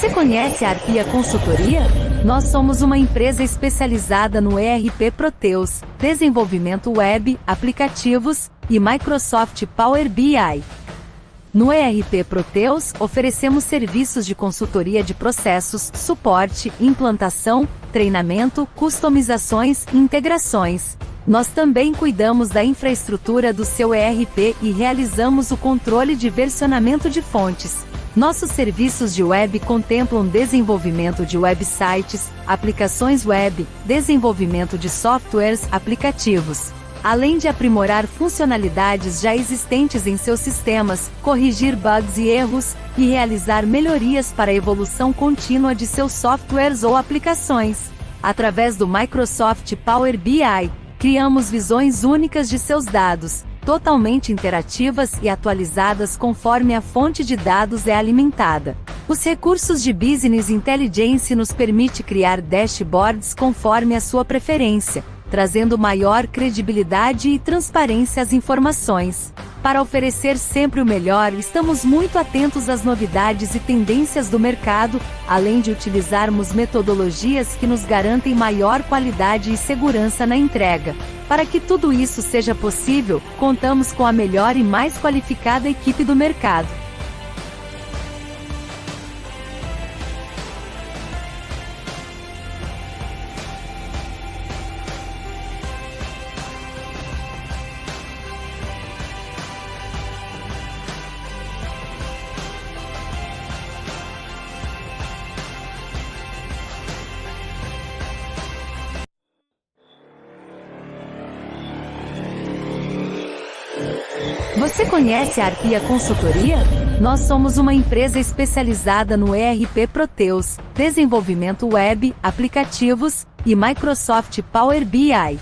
Você conhece a Arpia Consultoria? Nós somos uma empresa especializada no ERP Proteus, desenvolvimento web, aplicativos e Microsoft Power BI. No ERP Proteus, oferecemos serviços de consultoria de processos, suporte, implantação, treinamento, customizações e integrações. Nós também cuidamos da infraestrutura do seu ERP e realizamos o controle de versionamento de fontes. Nossos serviços de web contemplam desenvolvimento de websites, aplicações web, desenvolvimento de softwares, aplicativos, além de aprimorar funcionalidades já existentes em seus sistemas, corrigir bugs e erros, e realizar melhorias para a evolução contínua de seus softwares ou aplicações. Através do Microsoft Power BI, criamos visões únicas de seus dados, totalmente interativas e atualizadas conforme a fonte de dados é alimentada. Os recursos de Business Intelligence nos permite criar dashboards conforme a sua preferência, trazendo maior credibilidade e transparência às informações. Para oferecer sempre o melhor, estamos muito atentos às novidades e tendências do mercado, além de utilizarmos metodologias que nos garantem maior qualidade e segurança na entrega. Para que tudo isso seja possível, contamos com a melhor e mais qualificada equipe do mercado. Você conhece a Arpia Consultoria? Nós somos uma empresa especializada no ERP Proteus, desenvolvimento web, aplicativos e Microsoft Power BI.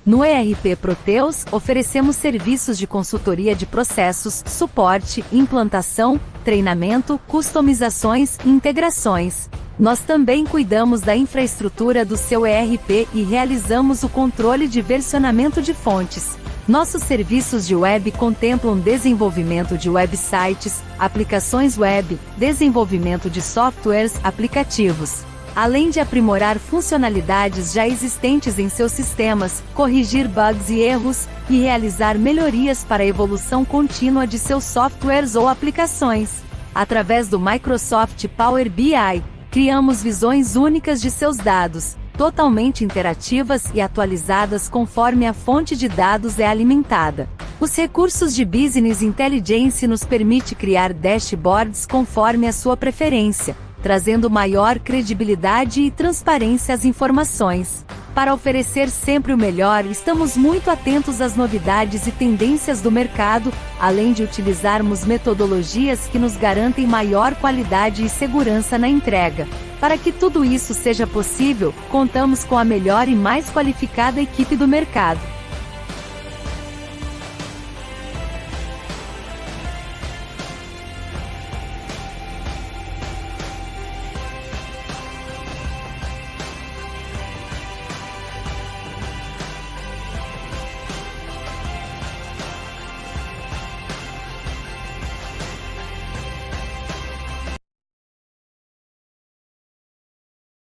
No ERP Proteus, oferecemos serviços de consultoria de processos, suporte, implantação, treinamento, customizações e integrações. Nós também cuidamos da infraestrutura do seu ERP e realizamos o controle de versionamento de fontes. Nossos serviços de web contemplam desenvolvimento de websites, aplicações web, desenvolvimento de softwares, aplicativos, além de aprimorar funcionalidades já existentes em seus sistemas, corrigir bugs e erros, e realizar melhorias para a evolução contínua de seus softwares ou aplicações. Através do Microsoft Power BI, criamos visões únicas de seus dados, totalmente interativas e atualizadas conforme a fonte de dados é alimentada. Os recursos de Business Intelligence nos permite criar dashboards conforme a sua preferência, trazendo maior credibilidade e transparência às informações. Para oferecer sempre o melhor, estamos muito atentos às novidades e tendências do mercado, além de utilizarmos metodologias que nos garantem maior qualidade e segurança na entrega. Para que tudo isso seja possível, contamos com a melhor e mais qualificada equipe do mercado.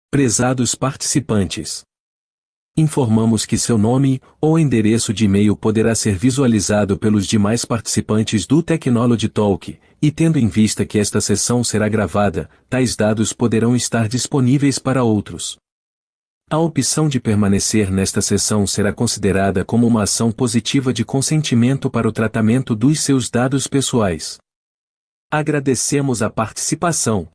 Prezados participantes, informamos que seu nome ou endereço de e-mail poderá ser visualizado pelos demais participantes do Technology Talk, e tendo em vista que esta sessão será gravada, tais dados poderão estar disponíveis para outros. A opção de permanecer nesta sessão será considerada como uma ação positiva de consentimento para o tratamento dos seus dados pessoais. Agradecemos a participação.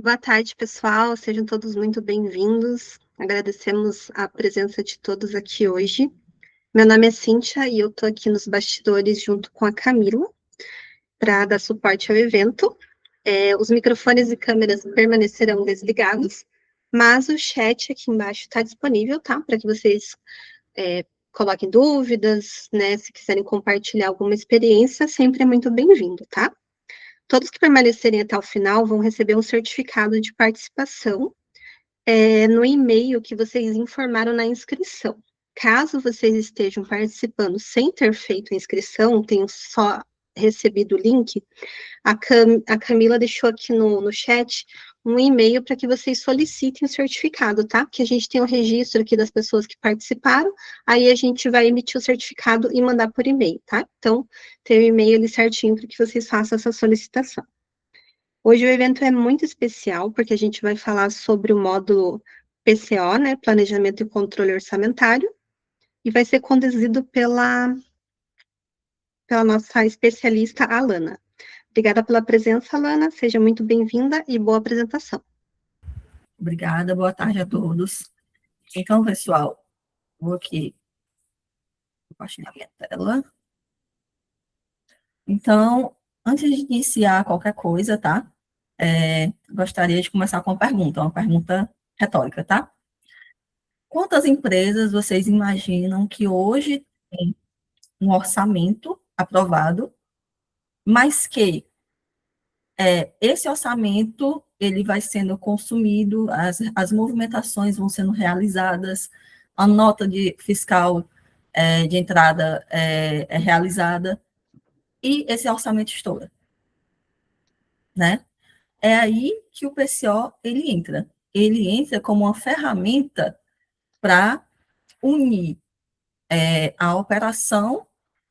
Boa tarde, pessoal. Sejam todos muito bem-vindos. Agradecemos a presença de todos aqui hoje. Meu nome é Cíntia e eu estou aqui nos bastidores junto com a Camila para dar suporte ao evento. Os microfones e câmeras permanecerão desligados, mas o chat aqui embaixo está disponível, tá? Para que vocês coloquem dúvidas, né? Se quiserem compartilhar alguma experiência, sempre é muito bem-vindo, tá? Todos que permanecerem até o final vão receber um certificado de participação no e-mail que vocês informaram na inscrição. Caso vocês estejam participando sem ter feito a inscrição, tenham só recebido o link, a Camila deixou aqui no chat um e-mail para que vocês solicitem o certificado, tá? Que a gente tem o registro aqui das pessoas que participaram, aí a gente vai emitir o certificado e mandar por e-mail, tá? Então, tem o e-mail ali certinho para que vocês façam essa solicitação. Hoje o evento é muito especial, porque a gente vai falar sobre o módulo PCO, né? Planejamento e Controle Orçamentário, e vai ser conduzido pela nossa especialista, Alana. Obrigada pela presença, Alana. Seja muito bem-vinda e boa apresentação. Obrigada, boa tarde a todos. Então, pessoal, vou aqui compartilhar minha tela. Então, antes de iniciar qualquer coisa, tá? Gostaria de começar com uma pergunta retórica, tá? Quantas empresas vocês imaginam que hoje tem um orçamento aprovado, mas que esse orçamento ele vai sendo consumido, as movimentações vão sendo realizadas, a nota de fiscal de entrada é realizada, e esse orçamento estoura, né? É aí que o PCO ele entra. Ele entra como uma ferramenta para unir a operação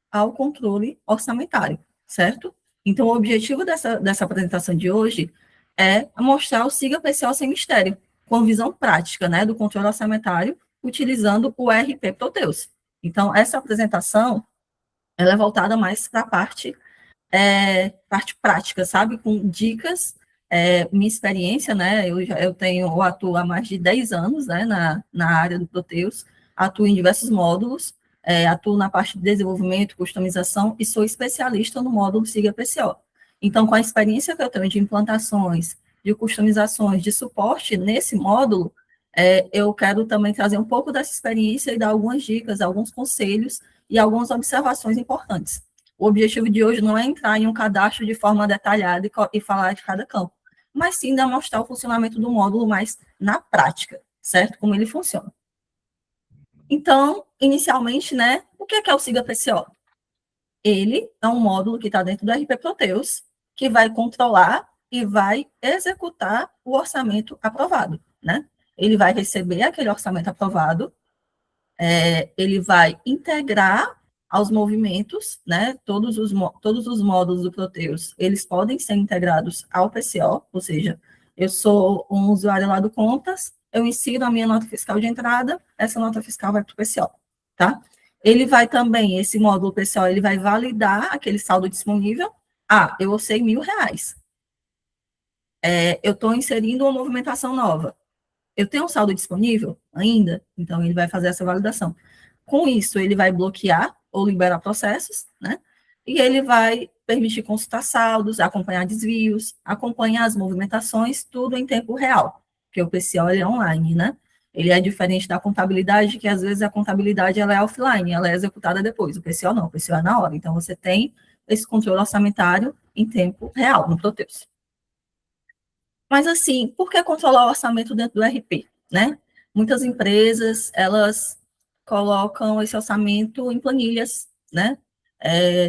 ao controle orçamentário, certo? Então, o objetivo dessa apresentação de hoje é mostrar o SIGA PCO sem mistério, com visão prática, né, do controle orçamentário, utilizando o RP Proteus. Então, essa apresentação, ela é voltada mais para a parte prática, sabe? Com dicas, minha experiência, né? Eu atuo há mais de 10 anos, né, na área do Proteus, atuo em diversos módulos, atuo na parte de desenvolvimento, customização e sou especialista no módulo SIGA PCO. Então, com a experiência que eu tenho de implantações, de customizações, de suporte nesse módulo, eu quero também trazer um pouco dessa experiência e dar algumas dicas, alguns conselhos e algumas observações importantes. O objetivo de hoje não é entrar em um cadastro de forma detalhada e falar de cada campo, mas sim demonstrar o funcionamento do módulo mais na prática, certo? Como ele funciona. Então, inicialmente, né, o que é o SIGA PCO? Ele é um módulo que está dentro do RP Proteus, que vai controlar e vai executar o orçamento aprovado, né? Ele vai receber aquele orçamento aprovado, ele vai integrar aos movimentos, né? Todos os módulos do Proteus, eles podem ser integrados ao PCO, ou seja, eu sou um usuário lá do Contas, eu insiro a minha nota fiscal de entrada, essa nota fiscal vai para o PCO, tá? Ele vai também, esse módulo PCO, ele vai validar aquele saldo disponível. Eu orcei R$1.000. Eu estou inserindo uma movimentação nova. Eu tenho um saldo disponível ainda? Então, ele vai fazer essa validação. Com isso, ele vai bloquear ou liberar processos, né? E ele vai permitir consultar saldos, acompanhar desvios, acompanhar as movimentações, tudo em tempo real, porque o PCO ele é online, né? Ele é diferente da contabilidade, que às vezes a contabilidade ela é offline, ela é executada depois. O PCO não, o PCO é na hora. Então, você tem esse controle orçamentário em tempo real, no Proteus. Mas, assim, por que controlar o orçamento dentro do RP, né? Muitas empresas, elas colocam esse orçamento em planilhas, né?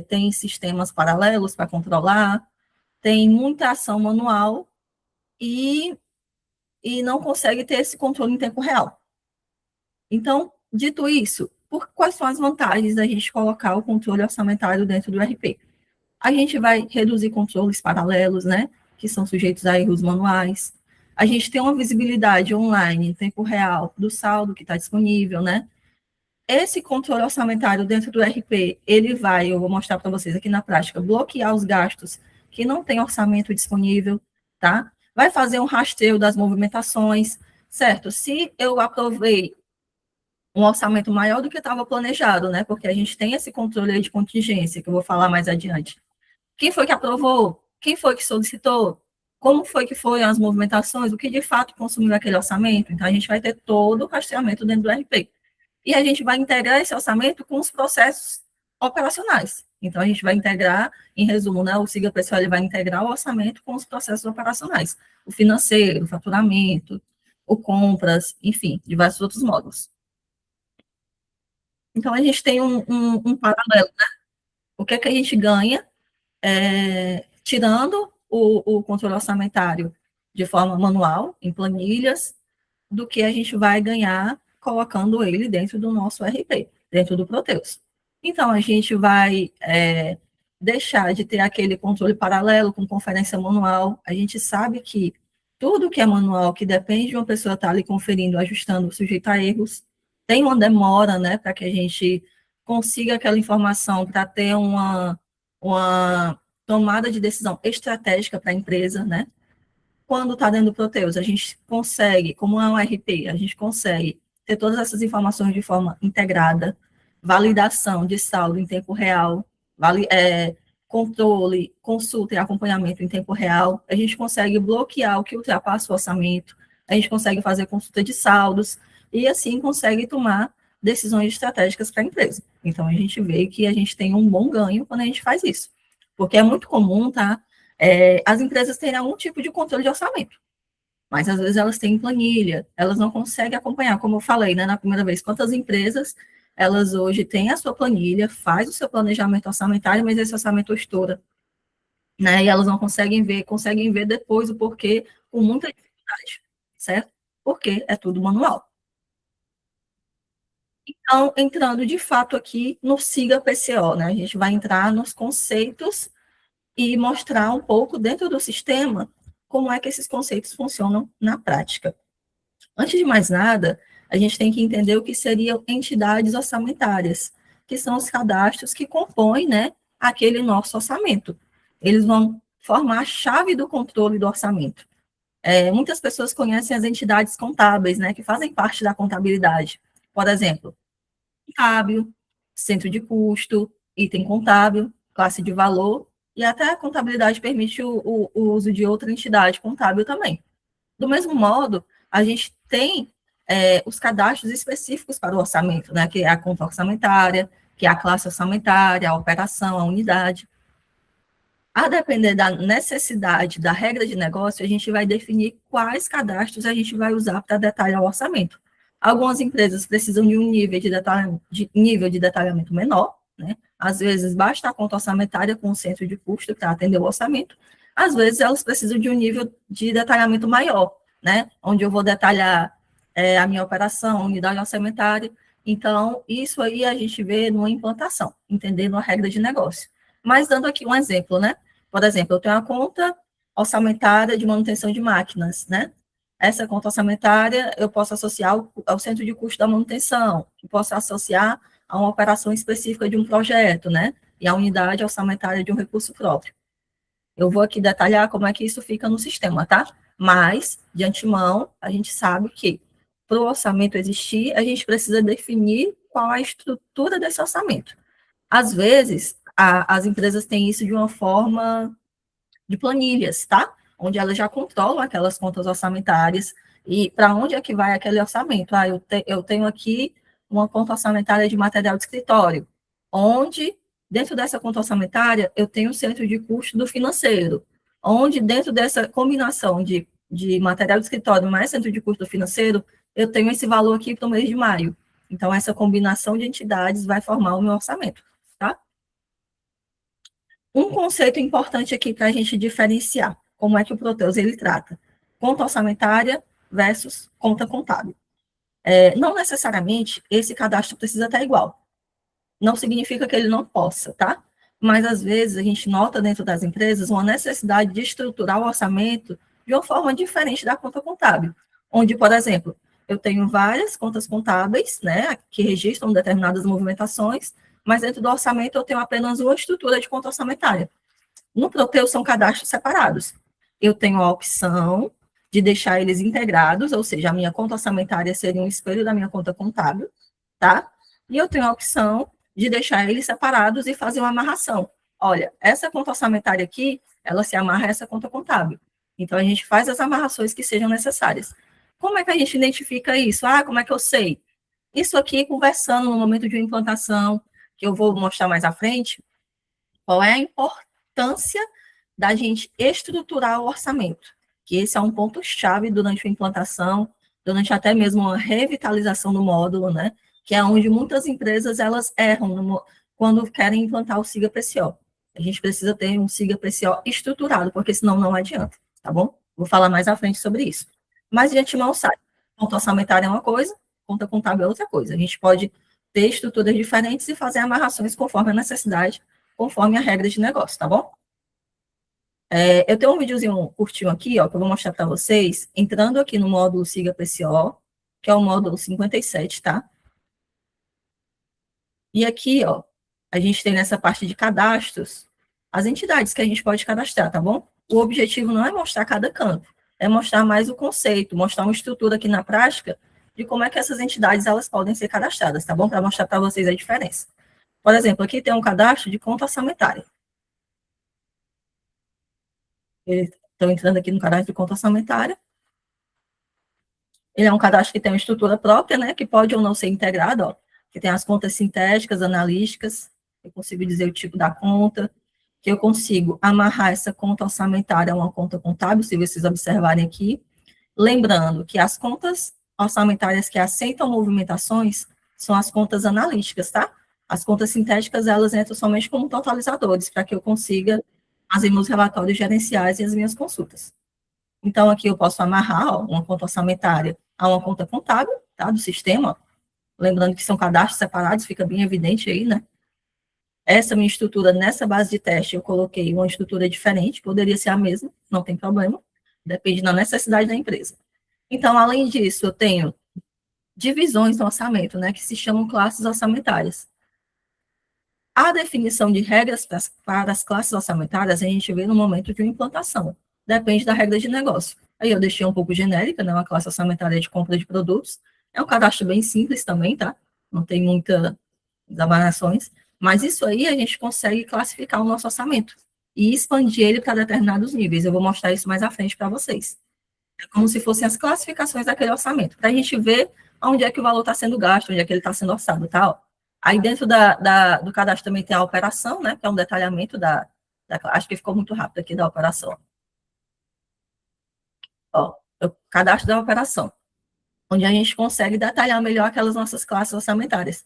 Tem sistemas paralelos para controlar, tem muita ação manual e não consegue ter esse controle em tempo real. Então, dito isso, quais são as vantagens da gente colocar o controle orçamentário dentro do RP? A gente vai reduzir controles paralelos, né, que são sujeitos a erros manuais. A gente tem uma visibilidade online, em tempo real, do saldo que está disponível, né? Esse controle orçamentário dentro do RP, ele vai, eu vou mostrar para vocês aqui na prática, bloquear os gastos que não tem orçamento disponível, tá? Vai fazer um rastreio das movimentações, certo? Se eu aprovei um orçamento maior do que estava planejado, né? Porque a gente tem esse controle de contingência, que eu vou falar mais adiante. Quem foi que aprovou? Quem foi que solicitou? Como foi que foram as movimentações? O que de fato consumiu aquele orçamento? Então, a gente vai ter todo o rastreamento dentro do RP. E a gente vai integrar esse orçamento com os processos operacionais. Então, a gente vai integrar, em resumo, né, o SIGA PCO ele vai integrar o orçamento com os processos operacionais. O financeiro, o faturamento, o compras, enfim, diversos outros módulos. Então, a gente tem um paralelo, né? O que é que a gente ganha tirando o controle orçamentário de forma manual, em planilhas, do que a gente vai ganhar colocando ele dentro do nosso RP, dentro do Proteus. Então, a gente vai deixar de ter aquele controle paralelo com conferência manual. A gente sabe que tudo que é manual, que depende de uma pessoa estar ali conferindo, ajustando, sujeito a erros, tem uma demora, né, para que a gente consiga aquela informação para ter uma tomada de decisão estratégica para a empresa, né? Quando está dentro do Proteus, a gente consegue, como é um RP, a gente consegue ter todas essas informações de forma integrada, validação de saldo em tempo real, controle, consulta e acompanhamento em tempo real, a gente consegue bloquear o que ultrapassa o orçamento, a gente consegue fazer consulta de saldos, e assim consegue tomar decisões estratégicas para a empresa. Então, a gente vê que a gente tem um bom ganho quando a gente faz isso. Porque é muito comum, tá? As empresas terem algum tipo de controle de orçamento, mas às vezes elas têm planilha, elas não conseguem acompanhar, como eu falei, né, na primeira vez, quantas empresas elas hoje têm a sua planilha, faz o seu planejamento orçamentário, mas esse orçamento estoura, né, e elas não conseguem ver depois o porquê, com muita dificuldade, certo? Porque é tudo manual. Então, entrando de fato aqui no Siga PCO, né, a gente vai entrar nos conceitos e mostrar um pouco dentro do sistema como é que esses conceitos funcionam na prática. Antes de mais nada, a gente tem que entender o que seriam entidades orçamentárias, que são os cadastros que compõem, né, aquele nosso orçamento. Eles vão formar a chave do controle do orçamento. Muitas pessoas conhecem as entidades contábeis, né, que fazem parte da contabilidade. Por exemplo, contábil, centro de custo, item contábil, classe de valor, e até a contabilidade permite o uso de outra entidade contábil também. Do mesmo modo, a gente tem os cadastros específicos para o orçamento, né, que é a conta orçamentária, que é a classe orçamentária, a operação, a unidade. A depender da necessidade, da regra de negócio, a gente vai definir quais cadastros a gente vai usar para detalhar o orçamento. Algumas empresas precisam de um nível de detalhamento menor, né? Às vezes, basta a conta orçamentária com o centro de custo para atender o orçamento. Às vezes, elas precisam de um nível de detalhamento maior, né? Onde eu vou detalhar a minha operação, a unidade orçamentária. Então, isso aí a gente vê numa implantação, entendendo a regra de negócio. Mas, dando aqui um exemplo, né? Por exemplo, eu tenho a conta orçamentária de manutenção de máquinas, né? Essa conta orçamentária eu posso associar ao centro de custo da manutenção, que posso associar a uma operação específica de um projeto, né? E a unidade orçamentária de um recurso próprio. Eu vou aqui detalhar como é que isso fica no sistema, tá? Mas, de antemão, a gente sabe que para o orçamento existir, a gente precisa definir qual a estrutura desse orçamento. Às vezes, as empresas têm isso de uma forma de planilhas, tá? Onde elas já controlam aquelas contas orçamentárias e para onde é que vai aquele orçamento. Eu tenho aqui uma conta orçamentária de material de escritório, onde, dentro dessa conta orçamentária, eu tenho o centro de custo do financeiro, onde, dentro dessa combinação de material de escritório mais centro de custo do financeiro, eu tenho esse valor aqui para o mês de maio. Então, essa combinação de entidades vai formar o meu orçamento, tá? Um conceito importante aqui para a gente diferenciar como é que o Proteus ele trata conta orçamentária versus conta contábil. Não necessariamente esse cadastro precisa estar igual. Não significa que ele não possa, tá? Mas, às vezes, a gente nota dentro das empresas uma necessidade de estruturar o orçamento de uma forma diferente da conta contábil. Onde, por exemplo, eu tenho várias contas contábeis, né, que registram determinadas movimentações, mas dentro do orçamento eu tenho apenas uma estrutura de conta orçamentária. No Proteus são cadastros separados. Eu tenho a opção de deixar eles integrados, ou seja, a minha conta orçamentária seria um espelho da minha conta contábil, tá? E eu tenho a opção de deixar eles separados e fazer uma amarração. Olha, essa conta orçamentária aqui, ela se amarra a essa conta contábil. Então, a gente faz as amarrações que sejam necessárias. Como é que a gente identifica isso? Como é que eu sei? Isso aqui, conversando no momento de uma implantação, que eu vou mostrar mais à frente, qual é a importância da gente estruturar o orçamento, que esse é um ponto-chave durante a implantação, durante até mesmo uma revitalização do módulo, né? Que é onde muitas empresas elas erram quando querem implantar o Siga PCO. A gente precisa ter um SIGA PCO estruturado, porque senão não adianta, tá bom? Vou falar mais à frente sobre isso. Mas de antemão sabe, conta orçamentária é uma coisa, conta contábil é outra coisa. A gente pode ter estruturas diferentes e fazer amarrações conforme a necessidade, conforme a regra de negócio, tá bom? Eu tenho um videozinho curtinho aqui, ó, que eu vou mostrar para vocês, entrando aqui no módulo SIGA PCO, que é o módulo 57, tá? E aqui, ó, a gente tem nessa parte de cadastros, as entidades que a gente pode cadastrar, tá bom? O objetivo não é mostrar cada campo, é mostrar mais o conceito, mostrar uma estrutura aqui na prática de como é que essas entidades elas podem ser cadastradas, tá bom? Para mostrar para vocês a diferença. Por exemplo, aqui tem um cadastro de conta orçamentária. Estão entrando aqui no cadastro de conta orçamentária. Ele é um cadastro que tem uma estrutura própria, né, que pode ou não ser integrado, ó, que tem as contas sintéticas, analíticas, eu consigo dizer o tipo da conta, que eu consigo amarrar essa conta orçamentária a uma conta contábil, se vocês observarem aqui. Lembrando que as contas orçamentárias que aceitam movimentações são as contas analíticas, tá? As contas sintéticas, elas entram somente como totalizadores, para que eu consiga fazer meus relatórios gerenciais e as minhas consultas. Então, aqui eu posso amarrar ó, uma conta orçamentária a uma conta contábil, tá, do sistema. Lembrando que são cadastros separados, fica bem evidente aí, né? Essa minha estrutura, nessa base de teste, eu coloquei uma estrutura diferente, poderia ser a mesma, não tem problema, depende da necessidade da empresa. Então, além disso, eu tenho divisões no orçamento, né, que se chamam classes orçamentárias. A definição de regras para as classes orçamentárias a gente vê no momento de uma implantação, depende da regra de negócio. Aí eu deixei um pouco genérica, né, uma classe orçamentária de compra de produtos, é um cadastro bem simples também, tá? Não tem muitas variações, mas isso aí a gente consegue classificar o nosso orçamento e expandir ele para determinados níveis. Eu vou mostrar isso mais à frente para vocês. É como se fossem as classificações daquele orçamento, para a gente ver onde é que o valor está sendo gasto, onde é que ele está sendo orçado, tá? Aí dentro do cadastro também tem a operação, né, que é um detalhamento acho que ficou muito rápido aqui da operação. Ó, o cadastro da operação, onde a gente consegue detalhar melhor aquelas nossas classes orçamentárias.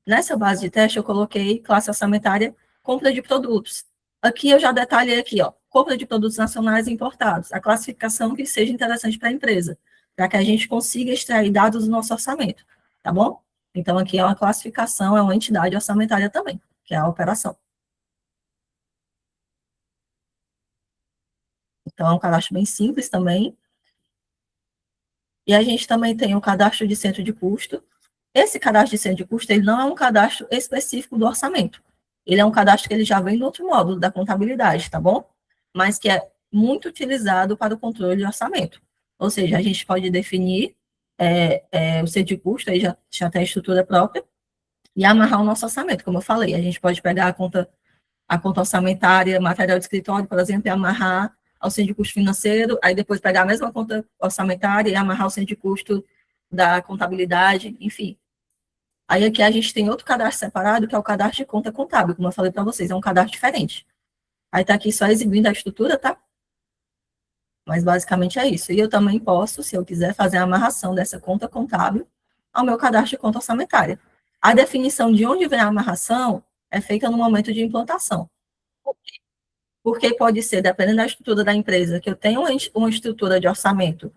Nessa base de teste, eu coloquei classe orçamentária compra de produtos. Aqui eu já detalhei aqui, ó, compra de produtos nacionais e importados, a classificação que seja interessante para a empresa, para que a gente consiga extrair dados do nosso orçamento, tá bom? Então, aqui é uma classificação, é uma entidade orçamentária também, que é a operação. Então, é um cadastro bem simples também. E a gente também tem o cadastro de centro de custo. Esse cadastro de centro de custo, ele não é um cadastro específico do orçamento. Ele é um cadastro que ele já vem do outro módulo, da contabilidade, tá bom? Mas que é muito utilizado para o controle de orçamento. Ou seja, a gente pode definir o centro de custo, aí já tem a estrutura própria, e amarrar o nosso orçamento, como eu falei. A gente pode pegar a conta orçamentária, material de escritório, por exemplo, e amarrar ao centro de custo financeiro, aí depois pegar a mesma conta orçamentária e amarrar o centro de custo da contabilidade, enfim. Aí aqui a gente tem outro cadastro separado, que é o cadastro de conta contábil, como eu falei para vocês, é um cadastro diferente. Aí tá aqui só exibindo a estrutura, tá? Mas basicamente é isso. E eu também posso, se eu quiser, fazer a amarração dessa conta contábil ao meu cadastro de conta orçamentária. A definição de onde vem a amarração é feita no momento de implantação. Porque pode ser, dependendo da estrutura da empresa, que eu tenho uma estrutura de orçamento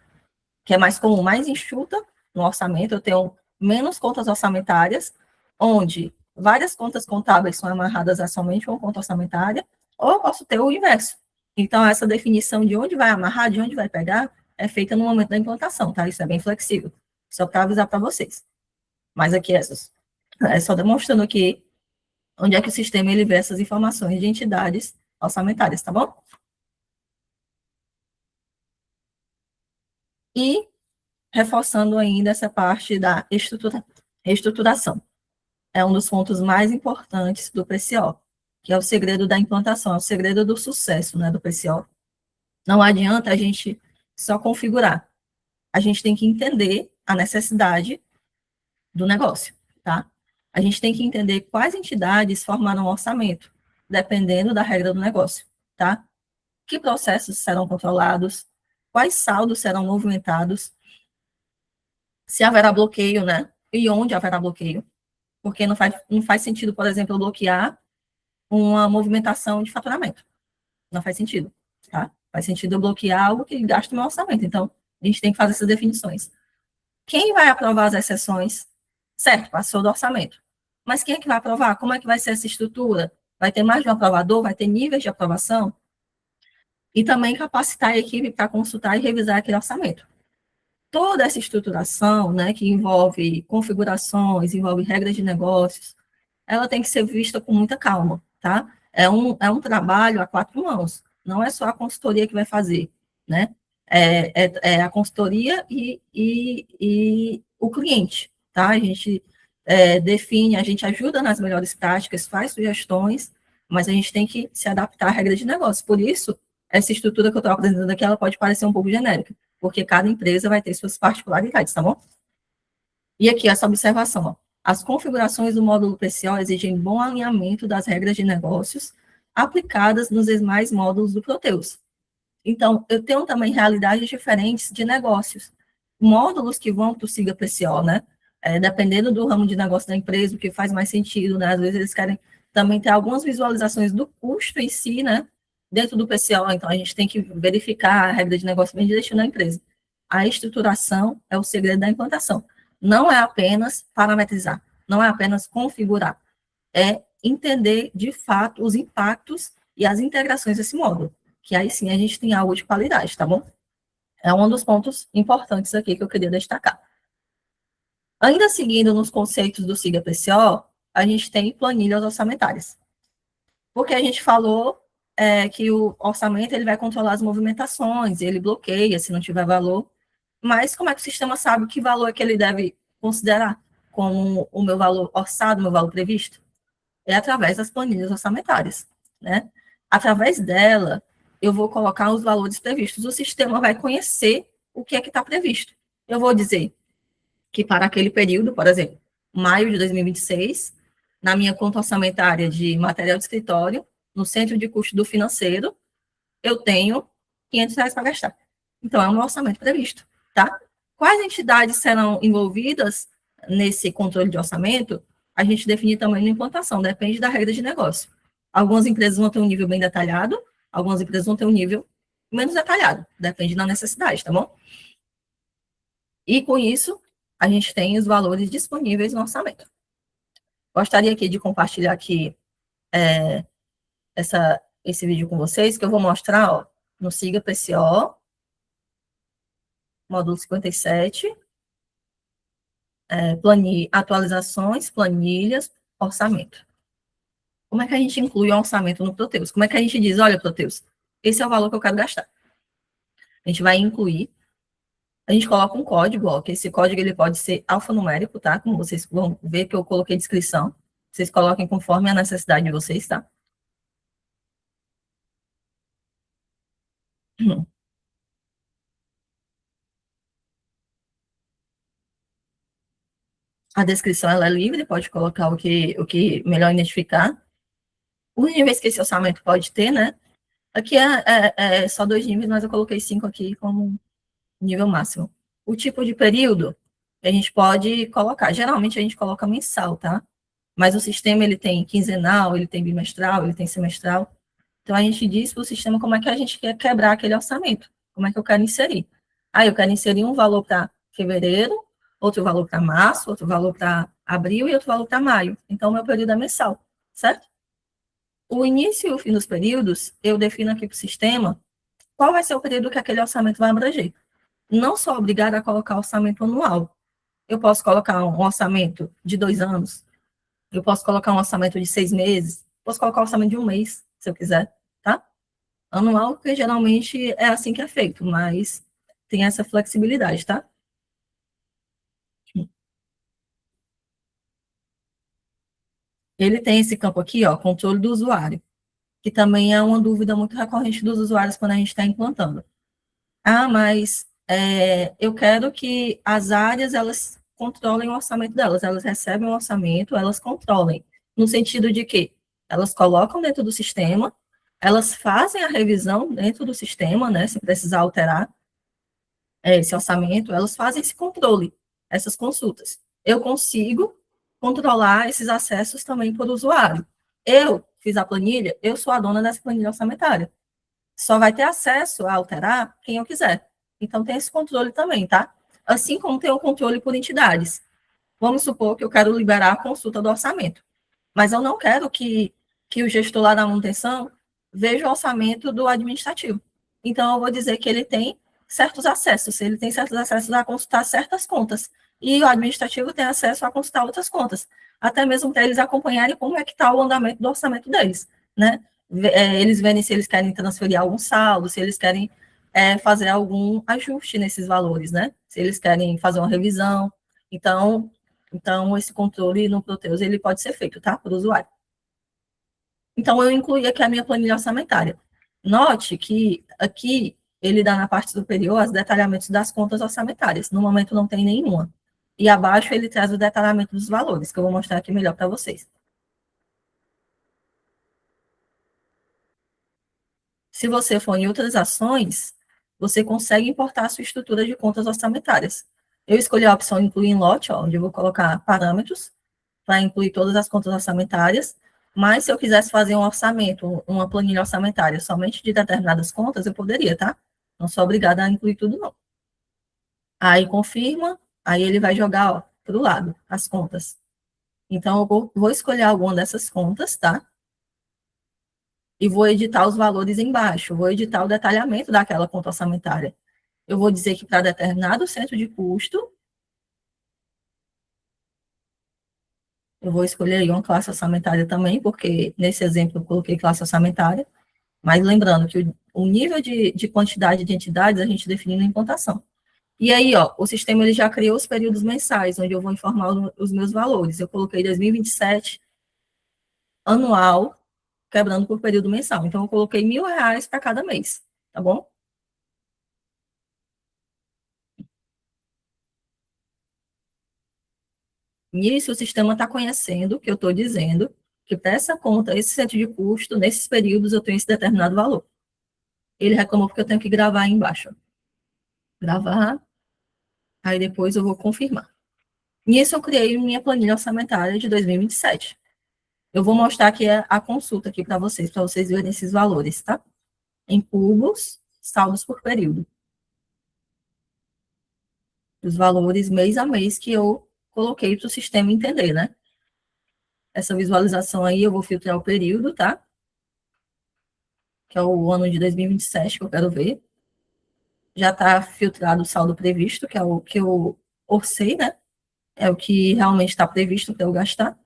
que é mais comum, mais enxuta no orçamento, eu tenho menos contas orçamentárias, onde várias contas contábeis são amarradas a somente uma conta orçamentária, ou eu posso ter o inverso. Então, essa definição de onde vai amarrar, de onde vai pegar, é feita no momento da implantação, tá? Isso é bem flexível, só para avisar para vocês. Mas aqui é só demonstrando aqui onde é que o sistema ele vê essas informações de entidades orçamentárias, tá bom? E reforçando ainda essa parte da estruturação. É um dos pontos mais importantes do PCO, que é o segredo da implantação, é o segredo do sucesso, né, do PCO. Não adianta a gente só configurar. A gente tem que entender a necessidade do negócio, tá? A gente tem que entender quais entidades formaram o orçamento, dependendo da regra do negócio, tá? Que processos serão controlados, quais saldos serão movimentados, se haverá bloqueio, né? E onde haverá bloqueio. Porque não faz sentido, por exemplo, eu bloquear uma movimentação de faturamento. Não faz sentido, tá? Faz sentido eu bloquear algo que gasta o meu orçamento. Então, a gente tem que fazer essas definições. Quem vai aprovar as exceções? Certo, passou do orçamento. Mas quem é que vai aprovar? Como é que vai ser essa estrutura? Vai ter mais de um aprovador? Vai ter níveis de aprovação? E também capacitar a equipe para consultar e revisar aquele orçamento. Toda essa estruturação, né, que envolve configurações, envolve regras de negócios, ela tem que ser vista com muita calma, tá? É um trabalho a quatro mãos, não é só a consultoria que vai fazer, né? É a consultoria e o cliente, tá? A gente define, a gente ajuda nas melhores práticas, faz sugestões, mas a gente tem que se adaptar à regra de negócio. Por isso, essa estrutura que eu estou apresentando aqui, ela pode parecer um pouco genérica, porque cada empresa vai ter suas particularidades, tá bom? E aqui, essa observação, ó. As configurações do módulo PCO exigem bom alinhamento das regras de negócios aplicadas nos demais módulos do Proteus. Então, eu tenho também realidades diferentes de negócios. Módulos que vão para o SIGA PCO, né? Dependendo do ramo de negócio da empresa, o que faz mais sentido, né? Às vezes eles querem também ter algumas visualizações do custo em si, né? Dentro do PCO, então a gente tem que verificar a regra de negócio bem direitinho na empresa. A estruturação é o segredo da implantação. Não é apenas parametrizar, não é apenas configurar, é entender de fato os impactos e as integrações desse módulo, que aí sim a gente tem algo de qualidade, tá bom? É um dos pontos importantes aqui que eu queria destacar. Ainda seguindo nos conceitos do SIGA PCO, a gente tem planilhas orçamentárias. Porque a gente falou que o orçamento ele vai controlar as movimentações, ele bloqueia se não tiver valor, mas como é que o sistema sabe que valor é que ele deve considerar como o meu valor orçado, o meu valor previsto? É através das planilhas orçamentárias, né? Através dela, eu vou colocar os valores previstos. O sistema vai conhecer o que é que está previsto. Eu vou dizer que para aquele período, por exemplo, maio de 2026, na minha conta orçamentária de material de escritório, no centro de custo do financeiro, eu tenho R$ 500 para gastar. Então, é um orçamento previsto, tá? Quais entidades serão envolvidas nesse controle de orçamento? A gente define também na implantação, depende da regra de negócio. Algumas empresas vão ter um nível bem detalhado, algumas empresas vão ter um nível menos detalhado, depende da necessidade, tá bom? E com isso, a gente tem os valores disponíveis no orçamento. Gostaria aqui de compartilhar aqui esse vídeo com vocês, que eu vou mostrar, ó, no SIGA PCO, módulo 57, atualizações, planilhas, orçamento. Como é que a gente inclui o orçamento no Proteus? Como é que a gente diz, olha, Proteus, esse é o valor que eu quero gastar. A gente vai incluir, a gente coloca um código, ó, que esse código ele pode ser alfanumérico, tá? Como vocês vão ver que eu coloquei descrição. Vocês coloquem conforme a necessidade de vocês, tá? A descrição ela é livre, pode colocar o que melhor identificar. Os níveis que esse orçamento pode ter, né? Aqui é só 2 níveis, mas eu coloquei 5 aqui como nível máximo. O tipo de período, a gente pode colocar. Geralmente a gente coloca mensal, tá? Mas o sistema ele tem quinzenal, ele tem bimestral, ele tem semestral. Então a gente diz para o sistema como é que a gente quer quebrar aquele orçamento, como é que eu quero inserir. Eu quero inserir um valor para fevereiro, outro valor para março, outro valor para abril e outro valor para maio. Então, o meu período é mensal, certo? O início e o fim dos períodos, eu defino aqui para o sistema qual vai ser o período que aquele orçamento vai abranger. Não sou obrigada a colocar orçamento anual. Eu posso colocar um orçamento de 2 anos, eu posso colocar um orçamento de 6 meses, posso colocar um orçamento de 1 mês, se eu quiser, tá? Anual, porque geralmente é assim que é feito, mas tem essa flexibilidade, tá? Ele tem esse campo aqui, ó, controle do usuário, que também é uma dúvida muito recorrente dos usuários quando a gente está implantando. Mas eu quero que as áreas, elas controlem o orçamento delas, elas recebem o orçamento, elas controlem, no sentido de que elas colocam dentro do sistema, elas fazem a revisão dentro do sistema, né, se precisar alterar esse orçamento, elas fazem esse controle, essas consultas. Eu consigo controlar esses acessos também por usuário. Eu fiz a planilha, eu sou a dona dessa planilha orçamentária. Só vai ter acesso a alterar quem eu quiser. Então, tem esse controle também, tá? Assim como tem o controle por entidades. Vamos supor que eu quero liberar a consulta do orçamento, mas eu não quero que o gestor lá da manutenção veja o orçamento do administrativo. Então, eu vou dizer que ele tem certos acessos, ele tem certos acessos a consultar certas contas, e o administrativo tem acesso a consultar outras contas, até mesmo para eles acompanharem como é que está o andamento do orçamento deles, né? Eles verem se eles querem transferir algum saldo, se eles querem fazer algum ajuste nesses valores, né? Se eles querem fazer uma revisão. Então, esse controle no Proteus, ele pode ser feito, tá? Para o usuário. Então, eu incluí aqui a minha planilha orçamentária. Note que aqui ele dá na parte superior os detalhamentos das contas orçamentárias. No momento não tem nenhuma. E abaixo ele traz o detalhamento dos valores, que eu vou mostrar aqui melhor para vocês. Se você for em outras ações, você consegue importar a sua estrutura de contas orçamentárias. Eu escolhi a opção incluir em lote, onde eu vou colocar parâmetros para incluir todas as contas orçamentárias, mas se eu quisesse fazer um orçamento, uma planilha orçamentária somente de determinadas contas, eu poderia, tá? Não sou obrigada a incluir tudo, não. Aí confirma, aí ele vai jogar para o lado as contas. Então, eu vou escolher alguma dessas contas, tá? E vou editar os valores embaixo, vou editar o detalhamento daquela conta orçamentária. Eu vou dizer que para determinado centro de custo, eu vou escolher aí uma classe orçamentária também, porque nesse exemplo eu coloquei classe orçamentária, mas lembrando que o nível de quantidade de entidades a gente define na implantação. E aí, ó, o sistema ele já criou os períodos mensais, onde eu vou informar os meus valores. Eu coloquei 2027 anual, quebrando por período mensal. Então, eu coloquei R$ 1.000 para cada mês, tá bom? Nisso, o sistema está conhecendo que eu estou dizendo que para essa conta, esse centro de custo, nesses períodos, eu tenho esse determinado valor. Ele reclamou porque eu tenho que gravar aí embaixo. Gravar, aí depois eu vou confirmar. Nisso, eu criei minha planilha orçamentária de 2027. Eu vou mostrar aqui a consulta aqui para vocês verem esses valores, tá? Em cubos, saldos por período. Os valores mês a mês que eu coloquei para o sistema entender, né? Essa visualização aí, eu vou filtrar o período, tá? Que é o ano de 2027 que eu quero ver. Já está filtrado o saldo previsto, que é o que eu orcei, né? É o que realmente está previsto para eu gastar.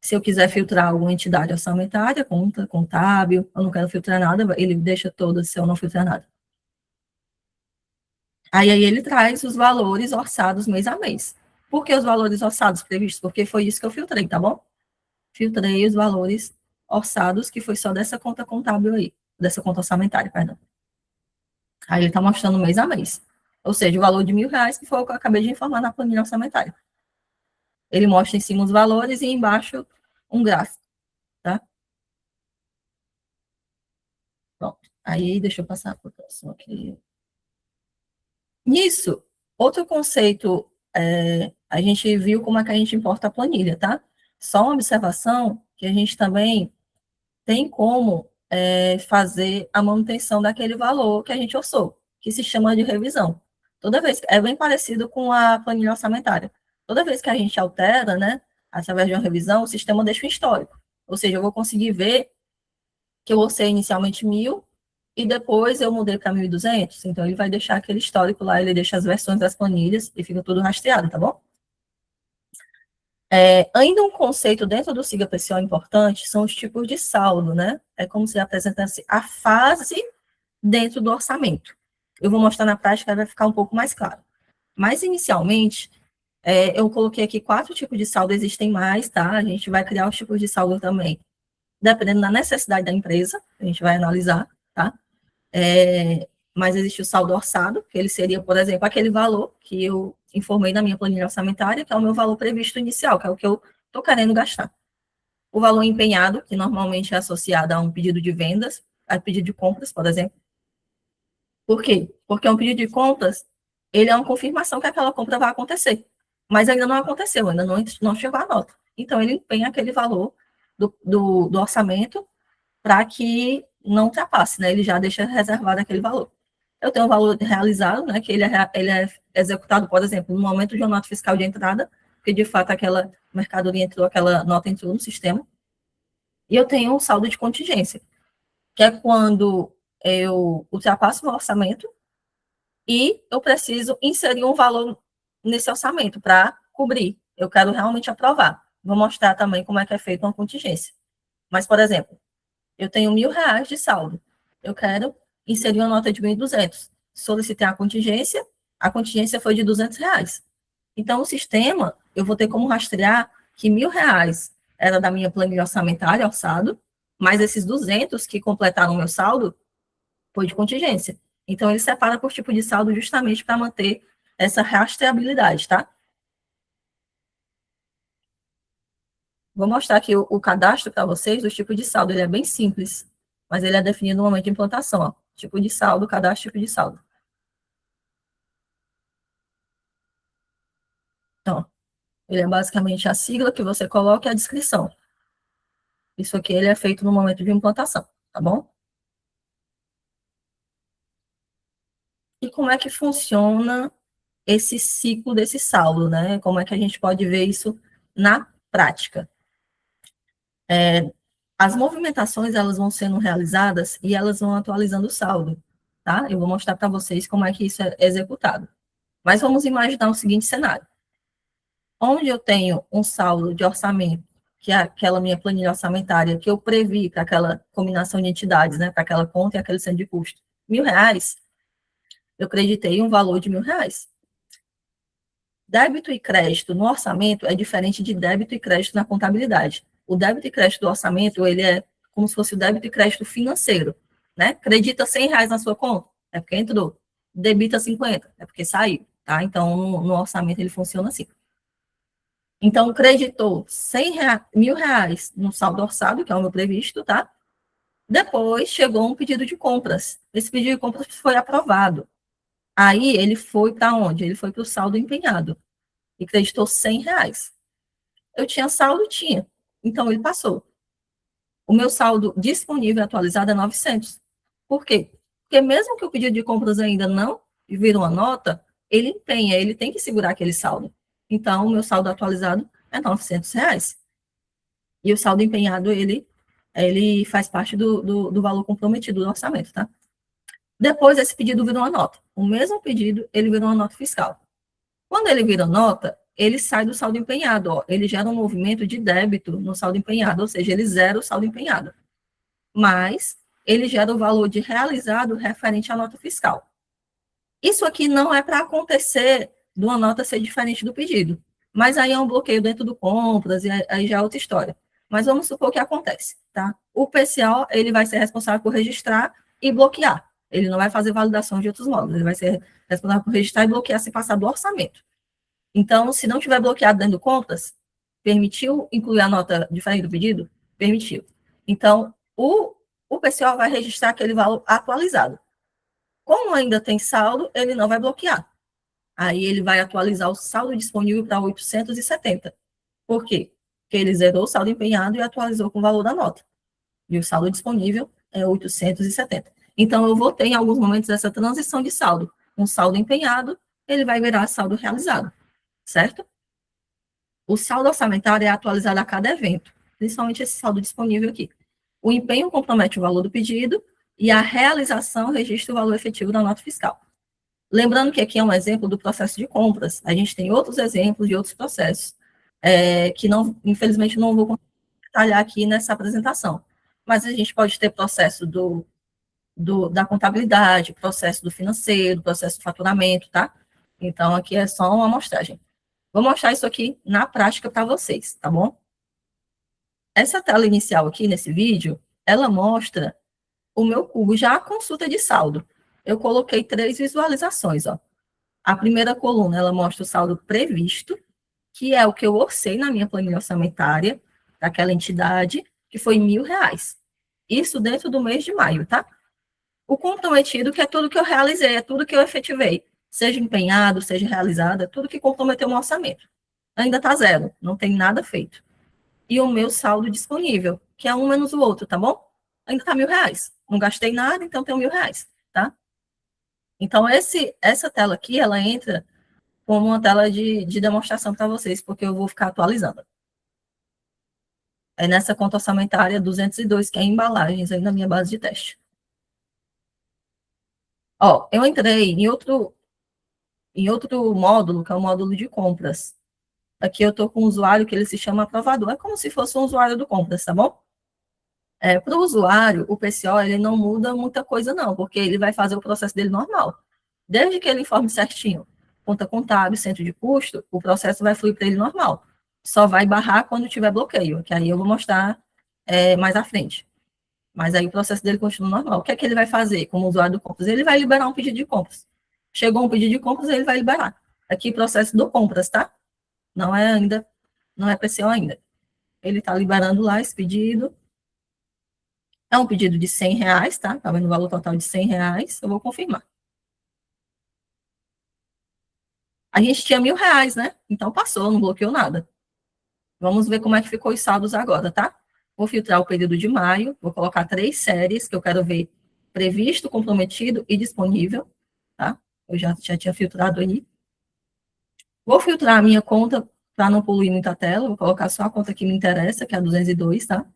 Se eu quiser filtrar alguma entidade orçamentária, conta, contábil, eu não quero filtrar nada, ele deixa todas se eu não filtrar nada. Aí ele traz os valores orçados mês a mês. Por que os valores orçados previstos? Porque foi isso que eu filtrei, tá bom? Filtrei os valores orçados, que foi só dessa conta contábil aí, dessa conta orçamentária, perdão. Aí ele está mostrando mês a mês. Ou seja, o valor de R$ 1.000, que foi o que eu acabei de informar na planilha orçamentária. Ele mostra em cima os valores e embaixo um gráfico, tá? Pronto. Aí, deixa eu passar para o próximo aqui. Nisso, outro conceito, a gente viu como é que a gente importa a planilha, tá? Só uma observação que a gente também tem como fazer a manutenção daquele valor que a gente orçou, que se chama de revisão. Toda vez, é bem parecido com a planilha orçamentária. Toda vez que a gente altera, né, através de uma revisão, o sistema deixa um histórico. Ou seja, eu vou conseguir ver que eu orcei inicialmente 1.000 e depois eu mudei para 1.200. Então, ele vai deixar aquele histórico lá, ele deixa as versões das planilhas e fica tudo rastreado, tá bom? Ainda um conceito dentro do Siga PCO importante são os tipos de saldo, né? É como se apresentasse a fase dentro do orçamento. Eu vou mostrar na prática, vai ficar um pouco mais claro. Mas, inicialmente, eu coloquei aqui 4 tipos de saldo, existem mais, tá? A gente vai criar os tipos de saldo também, dependendo da necessidade da empresa, a gente vai analisar, tá? Mas existe o saldo orçado, que ele seria, por exemplo, aquele valor que eu informei na minha planilha orçamentária, que é o meu valor previsto inicial, que é o que eu estou querendo gastar. O valor empenhado, que normalmente é associado a um pedido de vendas, a pedido de compras, por exemplo. Por quê? Porque um pedido de compras, ele é uma confirmação que aquela compra vai acontecer. Mas ainda não aconteceu, ainda não chegou a nota. Então, ele empenha aquele valor do orçamento para que não ultrapasse, né? Ele já deixa reservado aquele valor. Eu tenho um valor realizado, né? Que ele é executado, por exemplo, no momento de uma nota fiscal de entrada, porque de fato aquela mercadoria entrou, aquela nota entrou no sistema. E eu tenho um saldo de contingência, que é quando eu ultrapasso o meu orçamento e eu preciso inserir um valor nesse orçamento para cobrir. Eu quero realmente aprovar. Vou mostrar também como é que é feita uma contingência. Mas, por exemplo, eu tenho R$ 1.000 de saldo. Eu quero inserir uma nota de 1.200. Solicitei a contingência foi de R$ 200. Então, o sistema, eu vou ter como rastrear que R$ 1.000 era da minha planilha orçamentária, orçado, mas esses 200 que completaram o meu saldo foi de contingência. Então, ele separa por tipo de saldo justamente para manter essa rastreabilidade, tá? Vou mostrar aqui o cadastro para vocês do tipo de saldo. Ele é bem simples, mas ele é definido no momento de implantação. Ó. Tipo de saldo, cadastro, tipo de saldo. Então, ele é basicamente a sigla que você coloca e a descrição. Isso aqui ele é feito no momento de implantação, tá bom? E como é que funciona esse ciclo desse saldo, né? Como é que a gente pode ver isso na prática? As movimentações, elas vão sendo realizadas e elas vão atualizando o saldo, tá? Eu vou mostrar para vocês como é que isso é executado. Mas vamos imaginar o seguinte cenário. Onde eu tenho um saldo de orçamento, que é aquela minha planilha orçamentária que eu previ para aquela combinação de entidades, né? Para aquela conta e aquele centro de custo. R$ 1.000, eu creditei um valor de R$ 1.000. Débito e crédito no orçamento é diferente de débito e crédito na contabilidade. O débito e crédito do orçamento, ele é como se fosse o débito e crédito financeiro, né? Credita R$ 100 na sua conta, é porque entrou. Debita 50, é porque saiu, tá? Então, no orçamento ele funciona assim. Então, creditou R$ 1.000 no saldo orçado, que é o meu previsto, tá? Depois chegou um pedido de compras. Esse pedido de compras foi aprovado. Aí ele foi para onde? Ele foi para o saldo empenhado e creditou R$ 100. Eu tinha saldo? Tinha. Então, ele passou. O meu saldo disponível atualizado é 900. Por quê? Porque mesmo que o pedido de compras ainda não vira uma nota, ele empenha, ele tem que segurar aquele saldo. Então, o meu saldo atualizado é R$ 900. E o saldo empenhado, ele faz parte do valor comprometido do orçamento, tá? Depois, esse pedido virou uma nota. O mesmo pedido, ele virou uma nota fiscal. Quando ele vira nota, ele sai do saldo empenhado, ó. Ele gera um movimento de débito no saldo empenhado, ou seja, ele zera o saldo empenhado. Mas ele gera o valor de realizado referente à nota fiscal. Isso aqui não é para acontecer de uma nota ser diferente do pedido, mas aí é um bloqueio dentro do compras, e aí já é outra história. Mas vamos supor que acontece, tá? O PCO, ele vai ser responsável por registrar e bloquear. Ele não vai fazer validação de outros módulos, ele vai ser responsável por registrar e bloquear se passar do orçamento. Então, se não tiver bloqueado dentro do compras, permitiu incluir a nota diferente do pedido? Permitiu. Então, o PCO vai registrar aquele valor atualizado. Como ainda tem saldo, ele não vai bloquear. Aí ele vai atualizar o saldo disponível para 870. Por quê? Porque ele zerou o saldo empenhado e atualizou com o valor da nota. E o saldo disponível é 870. Então, eu vou ter em alguns momentos essa transição de saldo. Um saldo empenhado, ele vai virar saldo realizado, certo? O saldo orçamentário é atualizado a cada evento, principalmente esse saldo disponível aqui. O empenho compromete o valor do pedido e a realização registra o valor efetivo da nota fiscal. Lembrando que aqui é um exemplo do processo de compras. A gente tem outros exemplos de outros processos, que não, infelizmente não vou detalhar aqui nessa apresentação. Mas a gente pode ter processo da contabilidade, processo do financeiro, processo do faturamento, tá? Então, aqui é só uma amostragem. Vou mostrar isso aqui na prática para vocês, tá bom? Essa tela inicial aqui nesse vídeo, ela mostra o meu cubo, já a consulta de saldo. Eu coloquei 3 visualizações, ó. A primeira coluna, ela mostra o saldo previsto, que é o que eu orcei na minha planilha orçamentária, daquela entidade, que foi R$ 1.000. Isso dentro do mês de maio, tá? O comprometido, que é tudo que eu realizei, é tudo que eu efetivei, seja empenhado, seja realizado, é tudo que comprometeu o meu orçamento. Ainda está zero, não tem nada feito. e o meu saldo disponível, que é um menos o outro, tá bom? Ainda tá R$ 1.000. Não gastei nada, então tenho R$ 1.000, tá? Então, essa tela aqui, ela entra como uma tela de demonstração para vocês, porque eu vou ficar atualizando. É nessa conta orçamentária 202, que é embalagens aí na minha base de teste. Ó, eu entrei em outro módulo, que é o módulo de compras. Aqui eu estou com um usuário que ele se chama aprovador. É como se fosse um usuário do compras, tá bom? Para o usuário, o PCO, ele não muda muita coisa, não, porque ele vai fazer o processo dele normal. Desde que ele informe certinho, conta contábil, centro de custo, o processo vai fluir para ele normal. Só vai barrar quando tiver bloqueio, que aí eu vou mostrar mais à frente. Mas aí o processo dele continua normal. O que é que ele vai fazer como usuário do compras? Ele vai liberar um pedido de compras. Chegou um pedido de compras, ele vai liberar. Aqui, processo do compras, tá? Não é ainda, não é PCO ainda. Ele está liberando lá esse pedido. É um pedido de R$ 100, tá? Tá vendo o valor total de R$ 100. Eu vou confirmar. A gente tinha R$ 1.000, né? Então passou, não bloqueou nada. Vamos ver como é que ficou os saldos agora, tá? Vou filtrar o período de maio, vou colocar 3 séries que eu quero ver previsto, comprometido e disponível, tá? Eu já tinha filtrado aí. Vou filtrar a minha conta para não poluir muita tela, vou colocar só a conta que me interessa, que é a 202, tá?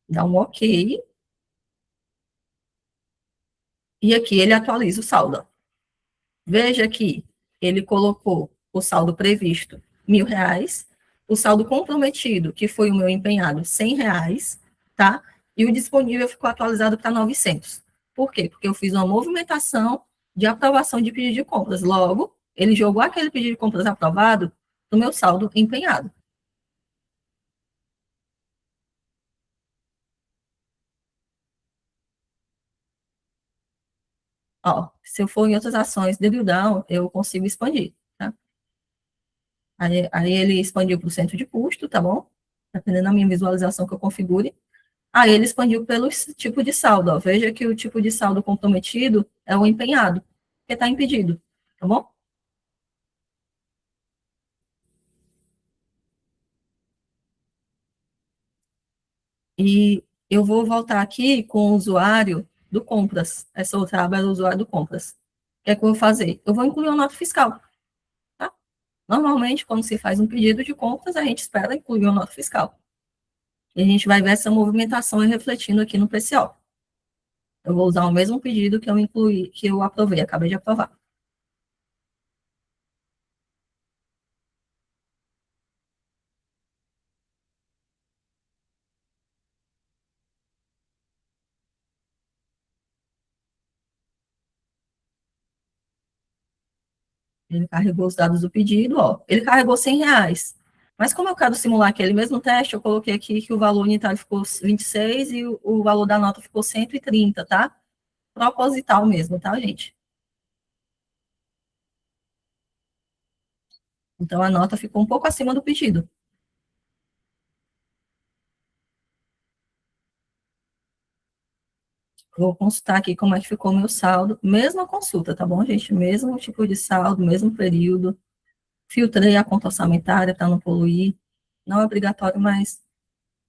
Dá um OK. E aqui ele atualiza o saldo. Veja que ele colocou o saldo previsto R$ 1.000, o saldo comprometido, que foi o meu empenhado, R$ 100, tá? E o disponível ficou atualizado para 900. Por quê? Porque eu fiz uma movimentação de aprovação de pedido de compras. Logo, ele jogou aquele pedido de compras aprovado no meu saldo empenhado. Ó, se eu for em outras ações de drill down, eu consigo expandir, tá? Aí ele expandiu para o centro de custo, tá bom? Dependendo da minha visualização que eu configure. Aí ele expandiu pelo tipo de saldo. Ó. Veja que o tipo de saldo comprometido é o empenhado, que está impedido, tá bom? E eu vou voltar aqui com o usuário do compras. Essa outra aba é o usuário do compras. O que é que eu vou fazer? Eu vou incluir uma nota fiscal, tá? Normalmente, quando se faz um pedido de compras, a gente espera incluir uma nota fiscal. E a gente vai ver essa movimentação refletindo aqui no PCO. Eu vou usar o mesmo pedido que eu incluí, que eu aprovei, acabei de aprovar. Ele carregou os dados do pedido, ó. Ele carregou R$ 100. Mas como eu quero simular aquele mesmo teste, eu coloquei aqui que o valor unitário ficou 26 e o valor da nota ficou 130, tá? Proposital mesmo, tá, gente? Então, a nota ficou um pouco acima do pedido. Vou consultar aqui como é que ficou o meu saldo. Mesma consulta, tá bom, gente? Mesmo tipo de saldo, mesmo período. Filtrei a conta orçamentária para não poluir. Não é obrigatório, mas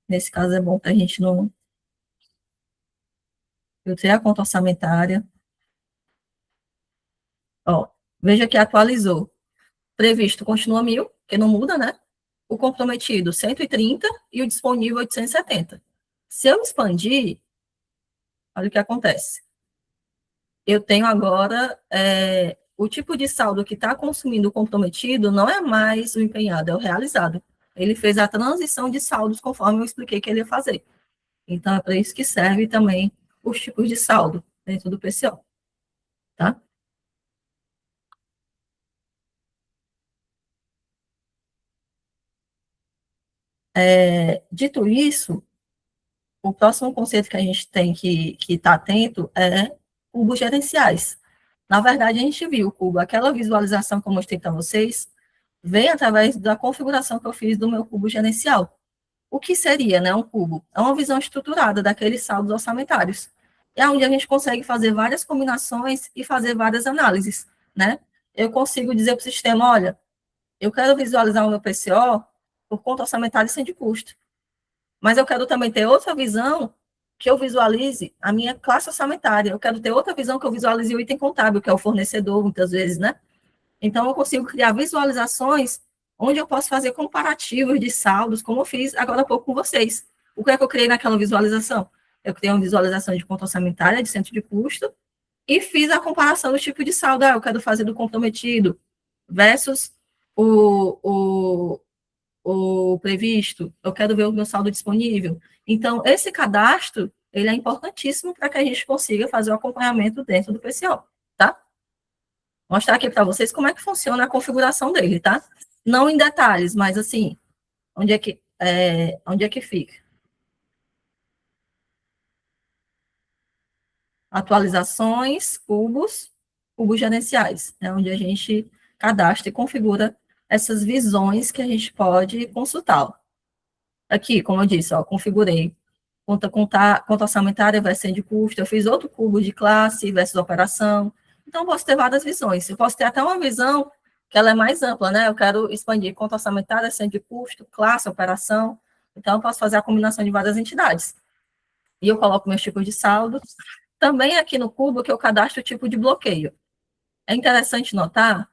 nesse caso é bom para a gente não... Filtrei a conta orçamentária. Ó, veja que atualizou. Previsto continua 1.000, que não muda, né? O comprometido 130 e o disponível 870. Se eu expandir, olha o que acontece. Eu tenho agora o tipo de saldo que está consumindo o comprometido não é mais o empenhado, é o realizado. Ele fez a transição de saldos conforme eu expliquei que ele ia fazer. Então, é para isso que serve também os tipos de saldo dentro do PCO, tá? Dito isso, o próximo conceito que a gente tem que estar atento é cubos gerenciais. Na verdade, a gente viu o cubo, aquela visualização que eu mostrei para vocês, vem através da configuração que eu fiz do meu cubo gerencial. O que seria, né, um cubo? É uma visão estruturada daqueles saldos orçamentários. É onde a gente consegue fazer várias combinações e fazer várias análises, né? Eu consigo dizer para o sistema, olha, Eu quero visualizar o meu PCO por conta orçamentária e sem de custo. Mas eu quero também ter outra visão que eu visualize a minha classe orçamentária. Eu quero ter outra visão que eu visualize o item contábil, que é o fornecedor, muitas vezes, né? Então, eu consigo criar visualizações onde eu posso fazer comparativos de saldos, como eu fiz agora há pouco com vocês. O que é que eu criei naquela visualização? Eu criei uma visualização de conta orçamentária, de centro de custo, e fiz a comparação do tipo de saldo. Eu quero fazer do comprometido versus o, o previsto, eu quero ver o meu saldo disponível. Então, esse cadastro, ele é importantíssimo para que a gente consiga fazer o acompanhamento dentro do PCO, tá? Mostrar aqui para vocês como é que funciona a configuração dele, tá? Não em detalhes, mas assim, onde é que fica? Atualizações, cubos gerenciais, é onde a gente cadastra e configura essas visões que a gente pode consultar. Aqui, como eu disse, ó, configurei conta orçamentária versus de custo, eu fiz outro cubo de classe versus operação. Então, eu posso ter várias visões. Eu posso ter até uma visão que ela é mais ampla, né? Eu quero expandir conta orçamentária, centro de custo, classe, operação. Então, eu posso fazer a combinação de várias entidades. E eu coloco meus tipos de saldo. Também aqui no cubo que eu cadastro o tipo de bloqueio. É interessante notar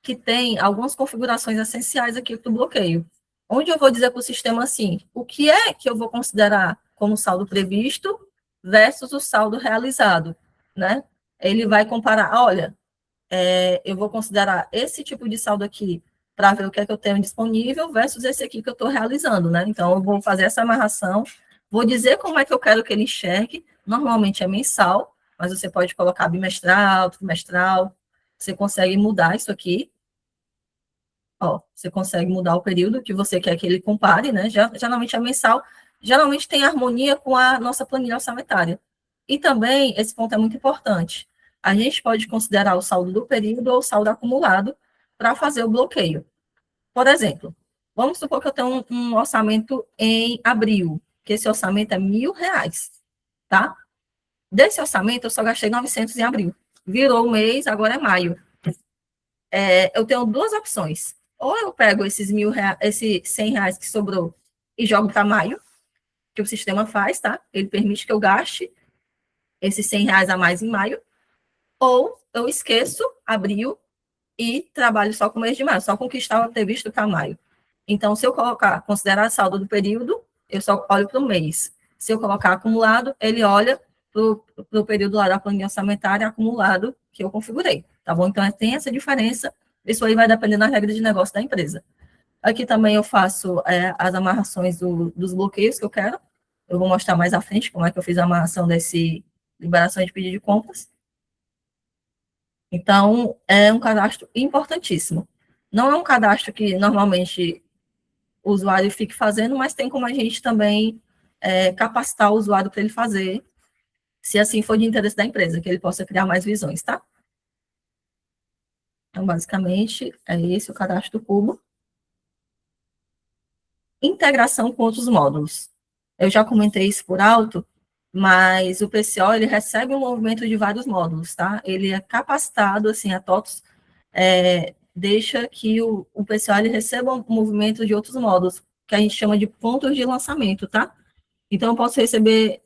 que tem algumas configurações essenciais aqui do bloqueio. Onde eu vou dizer para o sistema assim, o que é que eu vou considerar como saldo previsto versus o saldo realizado, né? Ele vai comparar, olha, eu vou considerar esse tipo de saldo aqui para ver o que é que eu tenho disponível versus esse aqui que eu estou realizando, né? Então, eu vou fazer essa amarração, vou dizer como é que eu quero que ele enxergue, normalmente é mensal, mas você pode colocar bimestral, trimestral, você consegue mudar isso aqui. Ó, você consegue mudar o período que você quer que ele compare, né? Geralmente é mensal, geralmente tem harmonia com a nossa planilha orçamentária. E também, esse ponto é muito importante, a gente pode considerar o saldo do período ou o saldo acumulado para fazer o bloqueio. Por exemplo, vamos supor que eu tenho um orçamento em abril, que esse orçamento é R$ 1.000, tá? Desse orçamento, eu só gastei 900 em abril. Virou o mês, agora é maio. Eu tenho duas opções. Ou eu pego esses esses R$ 100 que sobrou e jogo para maio, que o sistema faz, tá? Ele permite que eu gaste esses R$ 100 a mais em maio. Ou eu esqueço abril e trabalho só com o mês de maio, só com o que estava previsto para maio. Então, se eu considerar saldo do período, eu só olho para o mês. Se eu colocar acumulado, ele olha para o período lá da planilha orçamentária acumulado que eu configurei, tá bom? Então, tem essa diferença, isso aí vai depender da regra de negócio da empresa. Aqui também eu faço as amarrações dos bloqueios que eu quero, eu vou mostrar mais à frente como é que eu fiz a amarração desse liberação de pedido de compras. Então, é um cadastro importantíssimo. Não é um cadastro que normalmente o usuário fique fazendo, mas tem como a gente também capacitar o usuário para ele fazer, se assim for de interesse da empresa, que ele possa criar mais visões, tá? Então, basicamente, é esse o cadastro do Cubo. Integração com outros módulos. Eu já comentei isso por alto, mas o PCO, ele recebe um movimento de vários módulos, tá? Ele é capacitado, assim, a TOTOS deixa que o PCO ele receba um movimento de outros módulos, que a gente chama de pontos de lançamento, tá? Então, eu posso receber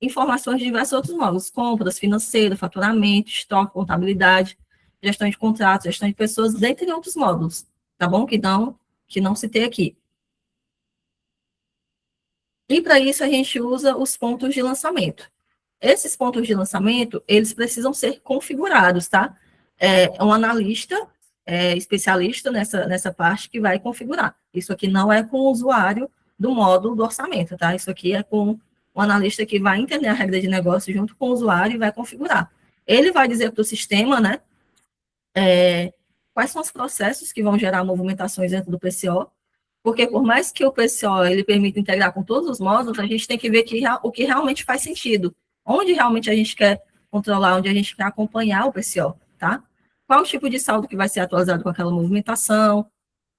informações de diversos outros módulos, compras, financeiro, faturamento, estoque, contabilidade, gestão de contratos, gestão de pessoas, dentre outros módulos, tá bom? Que não citei aqui. E para isso a gente usa os pontos de lançamento. Esses pontos de lançamento, eles precisam ser configurados, tá? É um analista, especialista nessa parte que vai configurar. Isso aqui não é com o usuário do módulo do orçamento, tá? Isso aqui é com o analista que vai entender a regra de negócio junto com o usuário e vai configurar. Ele vai dizer para o sistema, né, quais são os processos que vão gerar movimentações dentro do PCO, porque por mais que o PCO ele permita integrar com todos os módulos, a gente tem que ver o que realmente faz sentido, onde realmente a gente quer controlar, onde a gente quer acompanhar o PCO, tá? Qual o tipo de saldo que vai ser atualizado com aquela movimentação,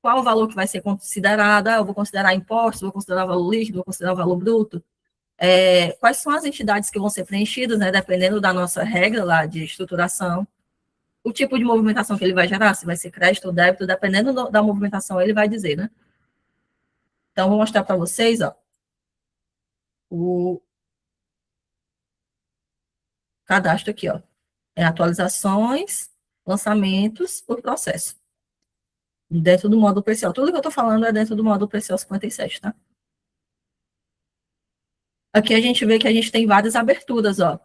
qual o valor que vai ser considerado, eu vou considerar impostos, vou considerar o valor líquido, vou considerar o valor bruto, quais são as entidades que vão ser preenchidas, né, dependendo da nossa regra lá de estruturação. o tipo de movimentação que ele vai gerar, se vai ser crédito ou débito, dependendo da movimentação, ele vai dizer, né? Então, vou mostrar para vocês, ó, o cadastro aqui, ó. É atualizações, lançamentos por processo. Dentro do módulo PCO. Tudo que eu estou falando é dentro do módulo PCO 57, tá? Aqui a gente vê que a gente tem várias aberturas, ó.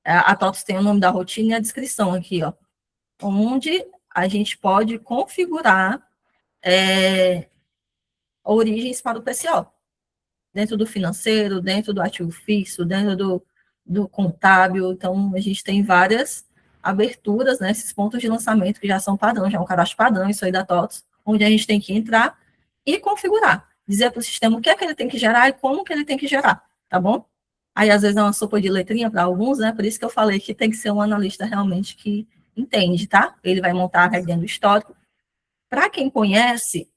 A TOTOS tem o nome da rotina e a descrição aqui, ó. Onde a gente pode configurar origens para o PCO. Dentro do financeiro, dentro do ativo fixo, dentro do contábil. Então, a gente tem várias aberturas, né? Esses pontos de lançamento que já são padrão, já é um cadastro padrão, isso aí da TOTOS, onde a gente tem que entrar e configurar. Dizer para o sistema o que é que ele tem que gerar e como que ele tem que gerar, tá bom? Aí, às vezes, é uma sopa de letrinha para alguns, né? Por isso que eu falei que tem que ser um analista realmente que entende, tá? Ele vai montar a regra do histórico. Para quem conhece,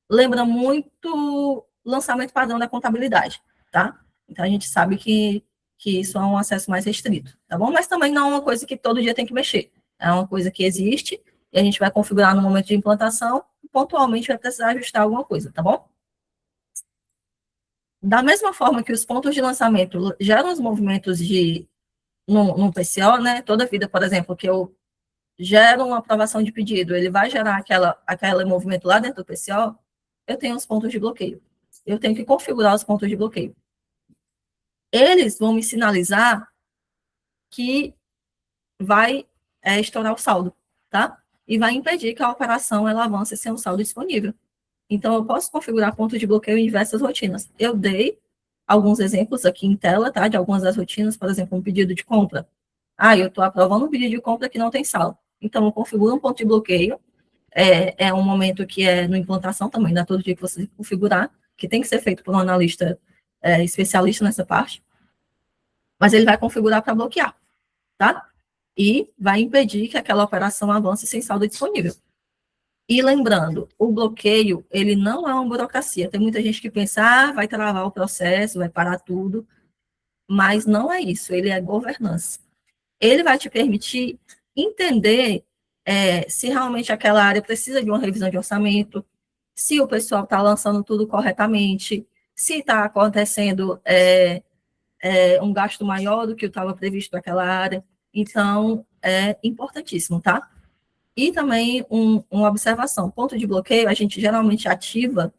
lembra muito lançamento padrão da contabilidade, tá? Então, a gente sabe que isso é um acesso mais restrito, tá bom? Mas também não é uma coisa que todo dia tem que mexer. É uma coisa que existe e a gente vai configurar no momento de implantação e pontualmente vai precisar ajustar alguma coisa, tá bom? Da mesma forma que os pontos de lançamento geram os movimentos no PCO, né? Toda vida, por exemplo, que eu gero uma aprovação de pedido, ele vai gerar aquele movimento lá dentro do PCO, eu tenho os pontos de bloqueio. Eu tenho que configurar os pontos de bloqueio. Eles vão me sinalizar que vai estourar o saldo, tá? E vai impedir que a operação ela avance sem um saldo disponível. Então, eu posso configurar pontos de bloqueio em diversas rotinas. Eu dei alguns exemplos aqui em tela, tá? De algumas das rotinas, por exemplo, um pedido de compra. Eu estou aprovando um pedido de compra que não tem saldo. Então, eu configuro um ponto de bloqueio. É um momento que é no implantação também, dá todo dia que você configurar, que tem que ser feito por um analista especialista nessa parte. Mas ele vai configurar para bloquear, tá? E vai impedir que aquela operação avance sem saldo disponível. E lembrando, o bloqueio, ele não é uma burocracia. Tem muita gente que pensa, vai travar o processo, vai parar tudo, mas não é isso, ele é governança. Ele vai te permitir entender se realmente aquela área precisa de uma revisão de orçamento, se o pessoal está lançando tudo corretamente, se está acontecendo um gasto maior do que estava previsto para aquela área. Então, é importantíssimo, tá? E também uma observação, ponto de bloqueio a gente geralmente ativa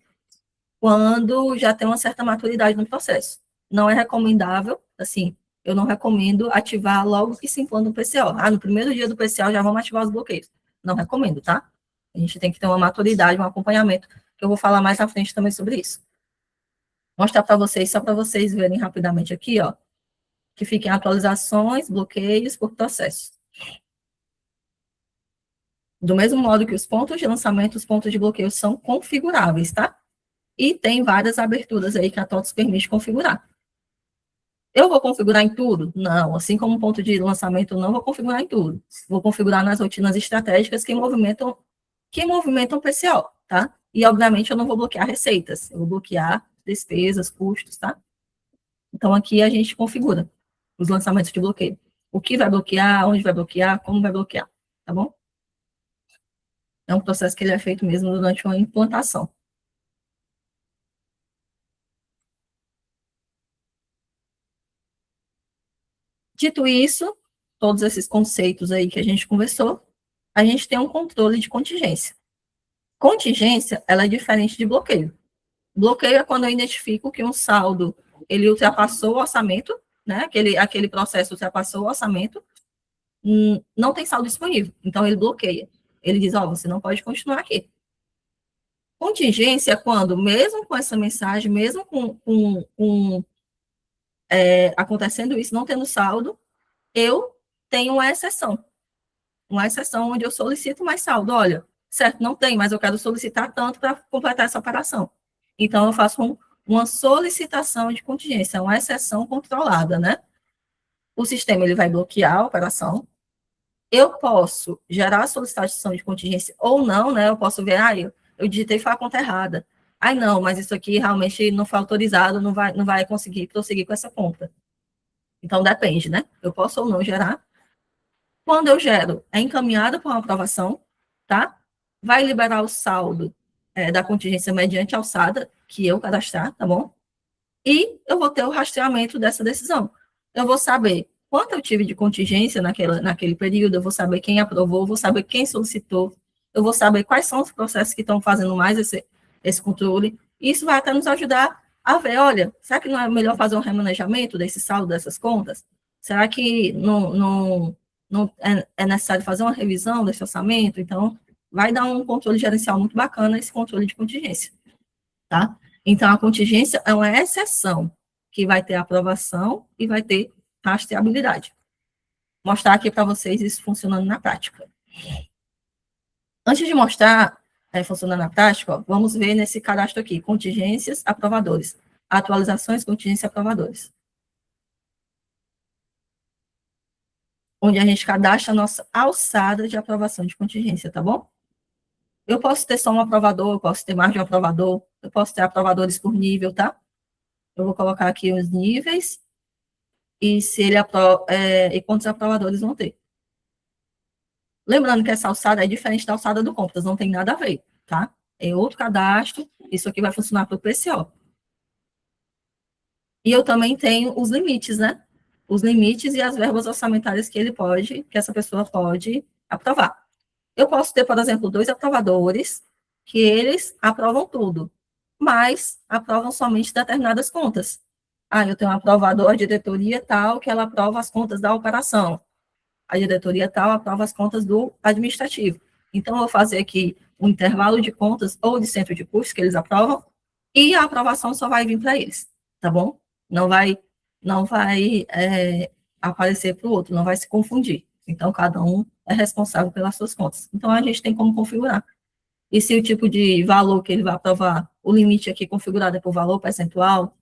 quando já tem uma certa maturidade no processo. Não é recomendável, assim, eu não recomendo ativar logo que se implanta o PCO. No primeiro dia do PCO já vamos ativar os bloqueios. Não recomendo, tá? A gente tem que ter uma maturidade, um acompanhamento, que eu vou falar mais à frente também sobre isso. Vou mostrar para vocês, só para vocês verem rapidamente aqui, ó, que fiquem atualizações, bloqueios por processo. Do mesmo modo que os pontos de lançamento, os pontos de bloqueio são configuráveis, tá? E tem várias aberturas aí que a TOTOS permite configurar. Eu vou configurar em tudo? Não. Assim como o ponto de lançamento, eu não vou configurar em tudo. Vou configurar nas rotinas estratégicas que movimentam o PCO, tá? E, obviamente, eu não vou bloquear receitas. Eu vou bloquear despesas, custos, tá? Então, aqui a gente configura os lançamentos de bloqueio. O que vai bloquear, onde vai bloquear, como vai bloquear, tá bom? É um processo que ele é feito mesmo durante uma implantação. Dito isso, todos esses conceitos aí que a gente conversou, a gente tem um controle de contingência. Contingência, ela é diferente de bloqueio. Bloqueio é quando eu identifico que um saldo, ele ultrapassou o orçamento, né? Aquele processo ultrapassou o orçamento, não tem saldo disponível, então ele bloqueia. Ele diz, você não pode continuar aqui. Contingência é quando, mesmo com essa mensagem, mesmo acontecendo isso, não tendo saldo, eu tenho uma exceção onde eu solicito mais saldo. Olha, certo, não tem, mas eu quero solicitar tanto para completar essa operação. Então, eu faço uma solicitação de contingência, uma exceção controlada, né? O sistema ele vai bloquear a operação. Eu posso gerar a solicitação de contingência ou não, né? Eu posso ver, eu digitei e foi a conta errada. Não, mas isso aqui realmente não foi autorizado, não vai conseguir prosseguir com essa compra. Então, depende, né? Eu posso ou não gerar. Quando eu gero, é encaminhado para uma aprovação, tá? Vai liberar o saldo da contingência mediante alçada, que eu cadastrar, tá bom? E eu vou ter o rastreamento dessa decisão. Eu vou saber quanto eu tive de contingência naquele período, eu vou saber quem aprovou, eu vou saber quem solicitou, eu vou saber quais são os processos que estão fazendo mais esse controle. E isso vai até nos ajudar a ver, olha, será que não é melhor fazer um remanejamento desse saldo, dessas contas? Será que não é necessário fazer uma revisão desse orçamento? Então, vai dar um controle gerencial muito bacana esse controle de contingência, tá? Então, a contingência é uma exceção que vai ter aprovação e vai ter rastreabilidade. Vou mostrar aqui para vocês isso funcionando na prática. Antes de mostrar funcionando na prática, ó, vamos ver nesse cadastro aqui, contingências, aprovadores. Atualizações, contingência, aprovadores. Onde a gente cadastra a nossa alçada de aprovação de contingência, tá bom? Eu posso ter só um aprovador, eu posso ter mais de um aprovador, eu posso ter aprovadores por nível, tá? Eu vou colocar aqui os níveis e se ele e quantos aprovadores vão ter. Lembrando que essa alçada é diferente da alçada do Compras, não tem nada a ver, tá? É outro cadastro, isso aqui vai funcionar para o PCO. E eu também tenho os limites, né? Os limites e as verbas orçamentárias que essa pessoa pode aprovar. Eu posso ter, por exemplo, 2 aprovadores que eles aprovam tudo, mas aprovam somente determinadas contas. Eu tenho um aprovador, a diretoria tal, que ela aprova as contas da operação. A diretoria tal aprova as contas do administrativo. Então, eu vou fazer aqui um intervalo de contas ou de centro de custos que eles aprovam, e a aprovação só vai vir para eles, tá bom? Não vai aparecer para o outro, não vai se confundir. Então, cada um é responsável pelas suas contas. Então, a gente tem como configurar. E se o tipo de valor que ele vai aprovar, o limite aqui configurado é por valor percentual,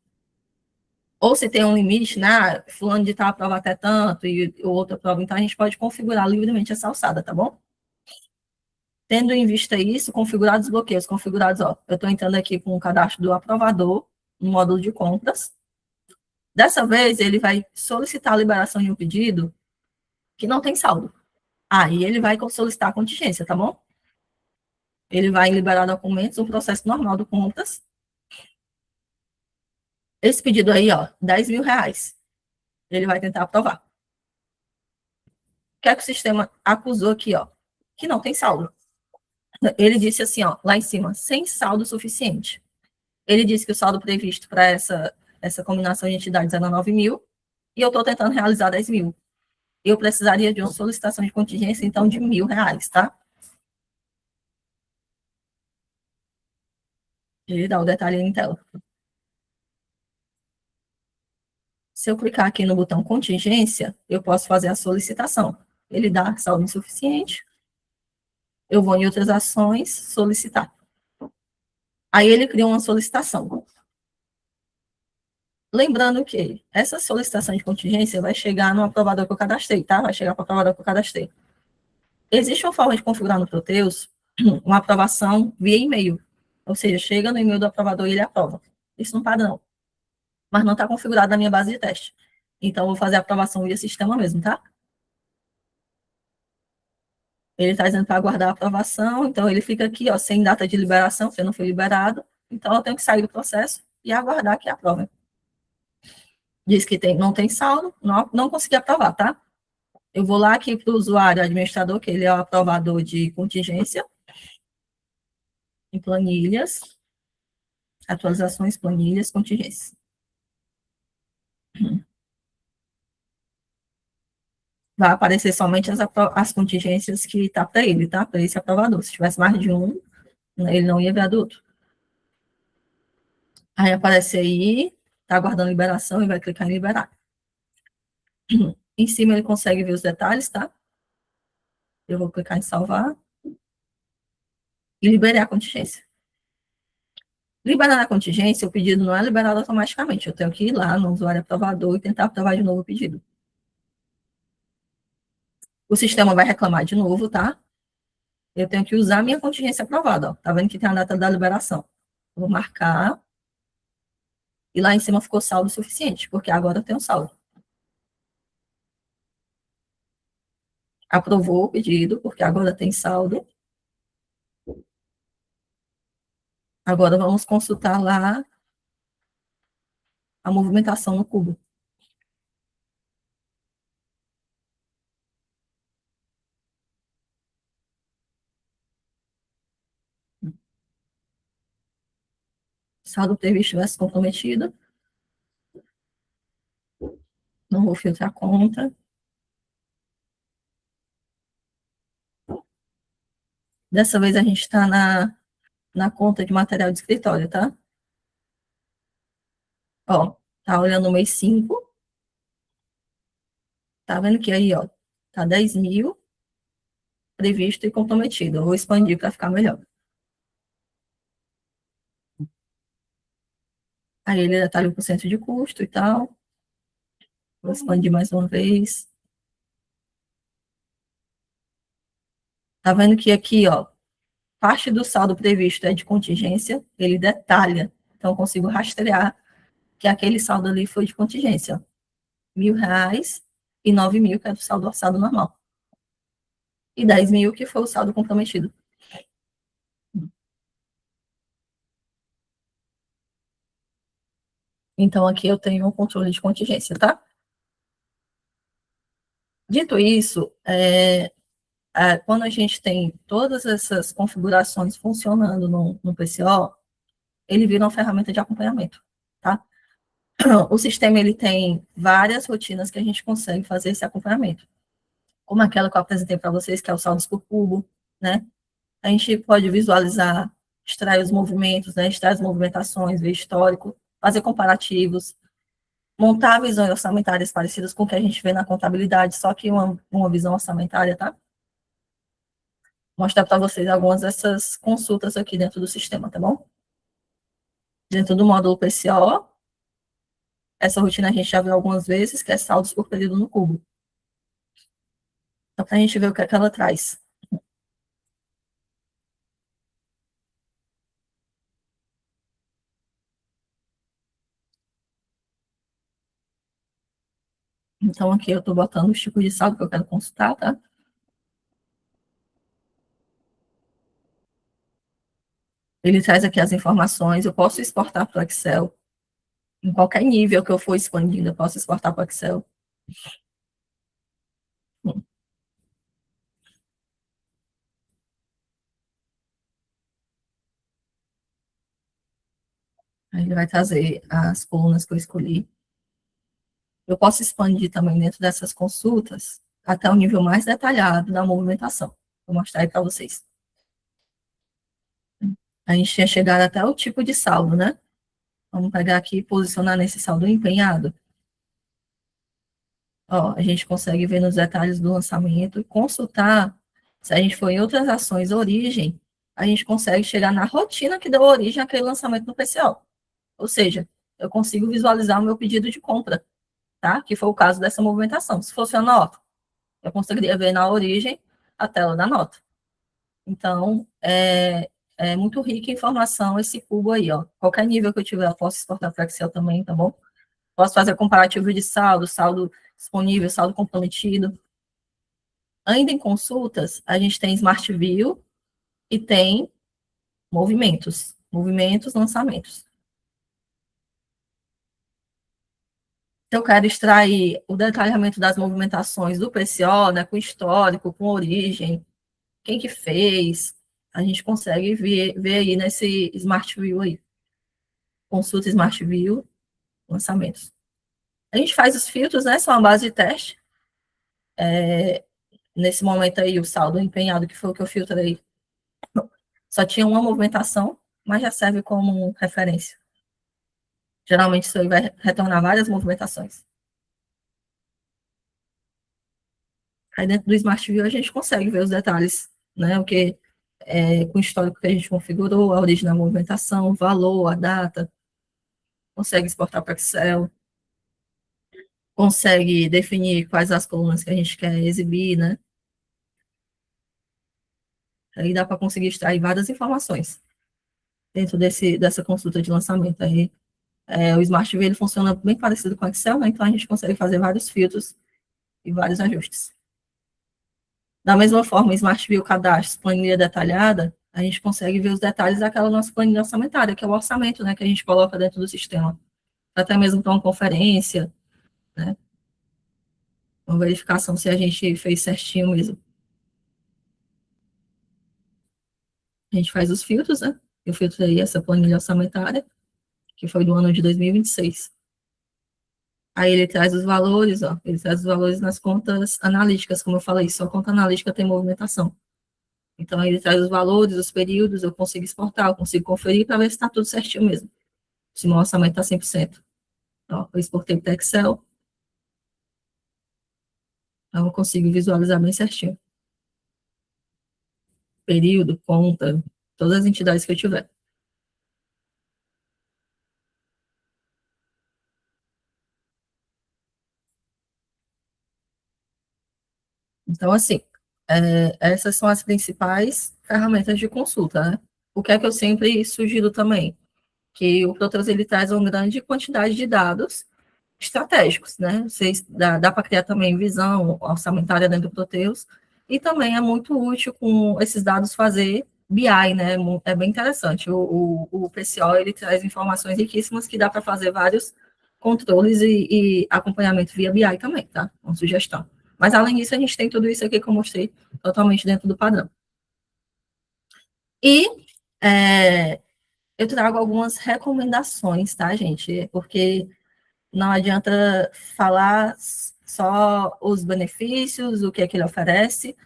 ou se tem um limite, né, fulano de tal aprova até tanto e o outro aprova, então a gente pode configurar livremente essa alçada, tá bom? Tendo em vista isso, configurar os bloqueios, configurados, ó, eu estou entrando aqui com o cadastro do aprovador, no módulo de compras. Dessa vez, ele vai solicitar a liberação de um pedido que não tem saldo. Aí ele vai solicitar a contingência, tá bom? Ele vai liberar documentos, um processo normal do compras. Esse pedido aí, ó, R$10.000. Ele vai tentar aprovar. O que é que o sistema acusou aqui, ó? Que não tem saldo. Ele disse assim, ó, lá em cima, sem saldo suficiente. Ele disse que o saldo previsto para essa combinação de entidades era 9.000, e eu estou tentando realizar 10.000. Eu precisaria de uma solicitação de contingência, então, de R$1.000, tá? Ele dá o detalhe aí em tela. Se eu clicar aqui no botão contingência, eu posso fazer a solicitação. Ele dá saldo insuficiente. Eu vou em outras ações, solicitar. Aí ele cria uma solicitação. Lembrando que essa solicitação de contingência vai chegar no aprovador que eu cadastrei, tá? Vai chegar para o aprovador que eu cadastrei. Existe uma forma de configurar no Proteus uma aprovação via e-mail. Ou seja, chega no e-mail do aprovador e ele aprova. Isso não padrão. Mas não está configurado na minha base de teste. Então, eu vou fazer a aprovação via sistema mesmo, tá? Ele está dizendo para aguardar a aprovação, então ele fica aqui, ó, sem data de liberação, porque não foi liberado. Então, eu tenho que sair do processo e aguardar que aprovem. Diz que não tem saldo, não consegui aprovar, tá? Eu vou lá aqui para o usuário administrador, que ele é o aprovador de contingência, em planilhas, atualizações, planilhas, contingências. Vai aparecer somente as contingências que está para ele, tá? Para esse aprovador. Se tivesse mais de um, ele não ia ver adulto. Aí aparece aí, está aguardando liberação e vai clicar em liberar. Em cima ele consegue ver os detalhes, tá? Eu vou clicar em salvar. E liberar a contingência. Liberar a contingência, o pedido não é liberado automaticamente. Eu tenho que ir lá no usuário aprovador e tentar aprovar de novo o pedido. O sistema vai reclamar de novo, tá? Eu tenho que usar a minha contingência aprovada, ó. Tá vendo que tem a data da liberação? Vou marcar. E lá em cima ficou saldo suficiente, porque agora eu tenho saldo. aprovou o pedido, porque agora tem saldo. Agora vamos consultar lá a movimentação no cubo. Saldo previsto versus comprometido. Não vou filtrar a conta. Dessa vez a gente está na conta de material de escritório, tá? Ó, tá olhando o mês 5. Tá vendo que aí, ó, tá 10 mil previsto e comprometido. Eu vou expandir para ficar melhor. Aí ele detalha o porcento de custo e tal. Vou expandir mais uma vez. Tá vendo que aqui, ó, parte do saldo previsto é de contingência, ele detalha. Então, eu consigo rastrear que aquele saldo ali foi de contingência. R$ 1.000 e 9.000, que é do saldo orçado normal. E 10.000, que foi o saldo comprometido. Então, aqui eu tenho um controle de contingência, tá? Dito isso, quando a gente tem todas essas configurações funcionando no PCO, ele vira uma ferramenta de acompanhamento, tá? O sistema, ele tem várias rotinas que a gente consegue fazer esse acompanhamento. Como aquela que eu apresentei para vocês, que é o saldo por cubo, né? A gente pode visualizar, extrair os movimentos, né? Extrair as movimentações, ver histórico, fazer comparativos, montar visões orçamentárias parecidas com o que a gente vê na contabilidade, só que uma visão orçamentária, tá? Vou mostrar para vocês algumas dessas consultas aqui dentro do sistema, tá bom? Dentro do módulo PCO, essa rotina a gente já viu algumas vezes, que é saldos por período no cubo. Então, para a gente ver o que é que ela traz. Então, aqui eu estou botando os tipos de saldo que eu quero consultar, tá? Ele traz aqui as informações, eu posso exportar para o Excel. Em qualquer nível que eu for expandindo, eu posso exportar para o Excel. Aí ele vai trazer as colunas que eu escolhi. Eu posso expandir também dentro dessas consultas até o nível mais detalhado da movimentação. Vou mostrar aí para vocês. A gente tinha chegado até o tipo de saldo, né? Vamos pegar aqui e posicionar nesse saldo empenhado. Ó, a gente consegue ver nos detalhes do lançamento e consultar, se a gente for em outras ações origem, a gente consegue chegar na rotina que deu origem àquele lançamento no PCO. Ou seja, eu consigo visualizar o meu pedido de compra, tá? Que foi o caso dessa movimentação. Se fosse a nota, eu conseguiria ver na origem a tela da nota. Então, é muito rica em informação esse cubo aí, ó. Qualquer nível que eu tiver, eu posso exportar para Excel também, tá bom? Posso fazer comparativo de saldo, saldo disponível, saldo comprometido. Ainda em consultas, a gente tem Smart View e tem movimentos, lançamentos. Eu quero extrair o detalhamento das movimentações do PCO, né, com histórico, com origem, quem que fez, a gente consegue ver aí nesse Smart View aí. Consulta Smart View, lançamentos. A gente faz os filtros, né, são a base de teste. Nesse momento aí, o saldo empenhado, que foi o que eu filtrei, só tinha uma movimentação, mas já serve como referência. Geralmente isso aí vai retornar várias movimentações. Aí dentro do Smart View a gente consegue ver os detalhes, né? O que com o histórico que a gente configurou, a origem da movimentação, o valor, a data. Consegue exportar para Excel. Consegue definir quais as colunas que a gente quer exibir, né? Aí dá para conseguir extrair várias informações dentro dessa consulta de lançamento. Aí, o Smart View ele funciona bem parecido com o Excel, né? Então a gente consegue fazer vários filtros e vários ajustes. Da mesma forma, Smart View Cadastro, planilha detalhada, a gente consegue ver os detalhes daquela nossa planilha orçamentária, que é o orçamento, né, que a gente coloca dentro do sistema, até mesmo para uma conferência, né, uma verificação se a gente fez certinho mesmo. A gente faz os filtros, né, eu filtrei essa planilha orçamentária, que foi do ano de 2026. Aí ele traz os valores, ó, ele traz os valores nas contas analíticas, como eu falei, só conta analítica tem movimentação. Então, ele traz os valores, os períodos, eu consigo exportar, eu consigo conferir para ver se está tudo certinho mesmo. Se o meu orçamento está 100%. Ó, eu exportei para Excel, então eu consigo visualizar bem certinho. Período, conta, todas as entidades que eu tiver. Então, assim, essas são as principais ferramentas de consulta, né? O que é que eu sempre sugiro também? Que o Proteus, ele traz uma grande quantidade de dados estratégicos, né? Vocês, dá para criar também visão orçamentária dentro do Proteus, e também é muito útil com esses dados fazer BI, né? É bem interessante. O PCO, ele traz informações riquíssimas que dá para fazer vários controles e acompanhamento via BI também, tá? Uma sugestão. Mas, além disso, a gente tem tudo isso aqui que eu mostrei totalmente dentro do padrão. E eu trago algumas recomendações, tá, gente? Porque não adianta falar só os benefícios, o que é que ele oferece,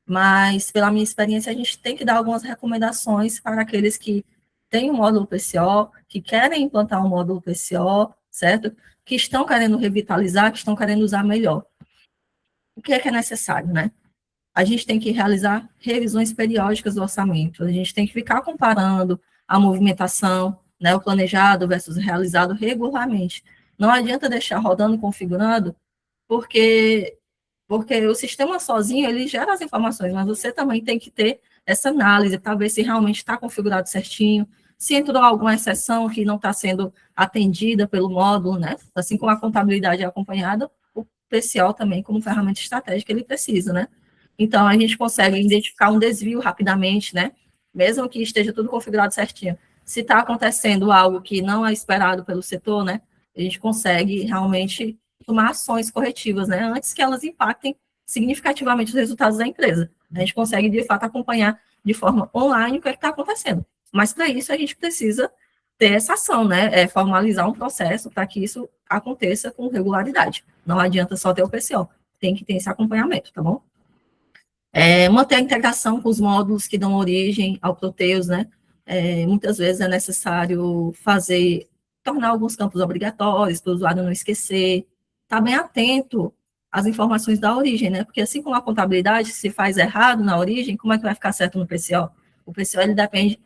mas, pela minha experiência, a gente tem que dar algumas recomendações para aqueles que têm um módulo PCO, que querem implantar um módulo PCO, certo? Que estão querendo revitalizar, que estão querendo usar melhor. O que é necessário, né? A gente tem que realizar revisões periódicas do orçamento, a gente tem que ficar comparando a movimentação, né, o planejado versus o realizado regularmente. Não adianta deixar rodando configurando, porque o sistema sozinho, ele gera as informações, mas você também tem que ter essa análise para ver se realmente está configurado certinho, se entrou alguma exceção que não está sendo atendida pelo módulo, né? Assim como a contabilidade é acompanhada, o PCO também, como ferramenta estratégica, ele precisa, né? Então, a gente consegue identificar um desvio rapidamente, né? Mesmo que esteja tudo configurado certinho. Se está acontecendo algo que não é esperado pelo setor, né? A gente consegue realmente tomar ações corretivas, né? Antes que elas impactem significativamente os resultados da empresa. A gente consegue, de fato, acompanhar de forma online o que está acontecendo. Mas, para isso, a gente precisa ter essa ação, né? Formalizar um processo para que isso aconteça com regularidade. Não adianta só ter o PCO, tem que ter esse acompanhamento, tá bom? Manter a integração com os módulos que dão origem ao Proteus, né? Muitas vezes é necessário tornar alguns campos obrigatórios para o usuário não esquecer, estar bem atento às informações da origem, né? Porque assim como a contabilidade, se faz errado na origem, como é que vai ficar certo no PCO? O PCO, ele depende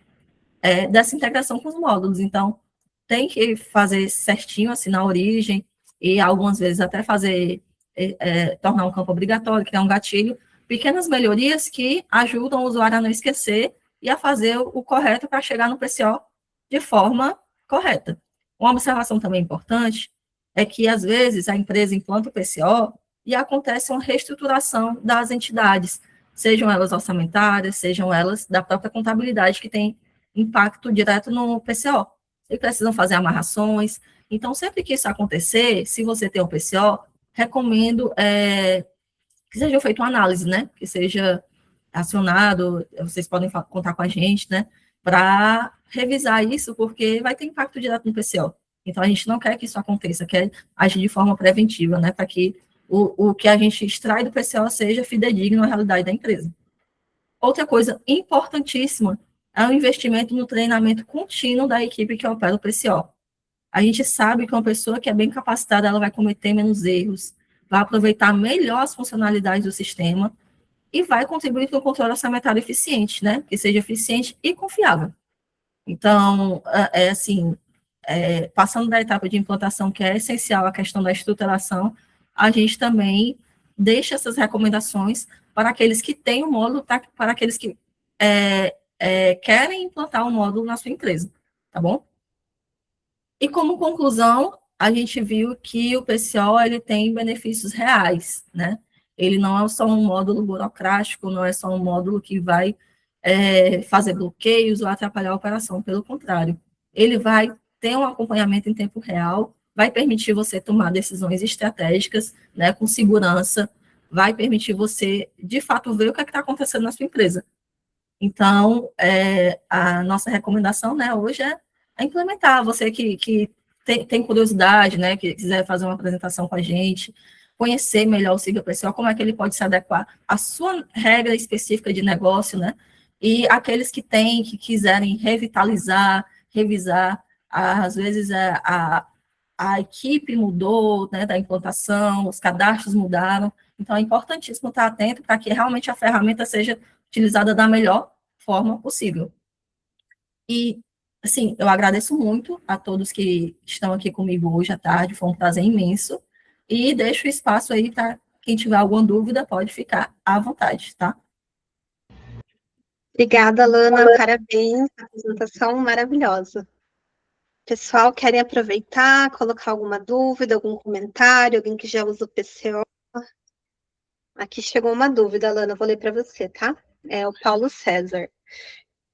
dessa integração com os módulos, então tem que fazer certinho, assim, na origem, e algumas vezes até tornar um campo obrigatório, criar um gatilho, pequenas melhorias que ajudam o usuário a não esquecer e a fazer o correto para chegar no PCO de forma correta. Uma observação também importante é que, às vezes, a empresa implanta o PCO e acontece uma reestruturação das entidades, sejam elas orçamentárias, sejam elas da própria contabilidade, que tem impacto direto no PCO. E precisam fazer amarrações. Então, sempre que isso acontecer, se você tem um PCO, recomendo que seja feita uma análise, né? Que seja acionado, vocês podem contar com a gente, né? Para revisar isso, porque vai ter impacto direto no PCO. Então, a gente não quer que isso aconteça, quer agir de forma preventiva, né? Para que o que a gente extrai do PCO seja fidedigno à realidade da empresa. Outra coisa importantíssima é o investimento no treinamento contínuo da equipe que opera o PCO. A gente sabe que uma pessoa que é bem capacitada, ela vai cometer menos erros, vai aproveitar melhor as funcionalidades do sistema e vai contribuir para um controle orçamentário eficiente, né? Que seja eficiente e confiável. Então, passando da etapa de implantação, que é essencial a questão da estruturação, a gente também deixa essas recomendações para aqueles que têm o módulo, para aqueles que querem implantar um módulo na sua empresa, tá bom? E como conclusão, a gente viu que o PCO ele tem benefícios reais, né? Ele não é só um módulo burocrático, não é só um módulo que vai fazer bloqueios ou atrapalhar a operação, pelo contrário. Ele vai ter um acompanhamento em tempo real, vai permitir você tomar decisões estratégicas, né, com segurança, vai permitir você, de fato, ver o que está acontecendo na sua empresa. Então, a nossa recomendação, né, hoje é implementar. Você que tem curiosidade, né, que quiser fazer uma apresentação com a gente, conhecer melhor o Siga PCO, como é que ele pode se adequar à sua regra específica de negócio, né, e aqueles que quiserem revitalizar, revisar, às vezes a equipe mudou, né, da implantação, os cadastros mudaram, então é importantíssimo estar atento para que realmente a ferramenta seja utilizada da melhor forma possível. E, assim, eu agradeço muito a todos que estão aqui comigo hoje à tarde, foi um prazer imenso, e deixo o espaço aí para quem tiver alguma dúvida, pode ficar à vontade, tá? Obrigada, Lana, parabéns, apresentação maravilhosa. Pessoal, querem aproveitar, colocar alguma dúvida, algum comentário, alguém que já usa o PCO? Aqui chegou uma dúvida, Lana, vou ler para você, tá? É o Paulo César.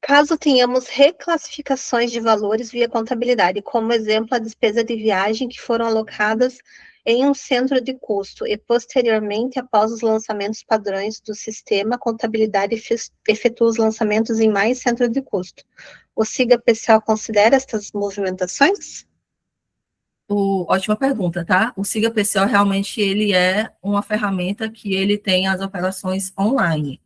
Caso tenhamos reclassificações de valores via contabilidade, como exemplo a despesa de viagem que foram alocadas em um centro de custo e posteriormente, após os lançamentos padrões do sistema, a contabilidade efetua os lançamentos em mais centro de custo. O Siga PCO considera estas movimentações? Ótima pergunta, tá? O Siga PCO realmente ele é uma ferramenta que ele tem as operações online,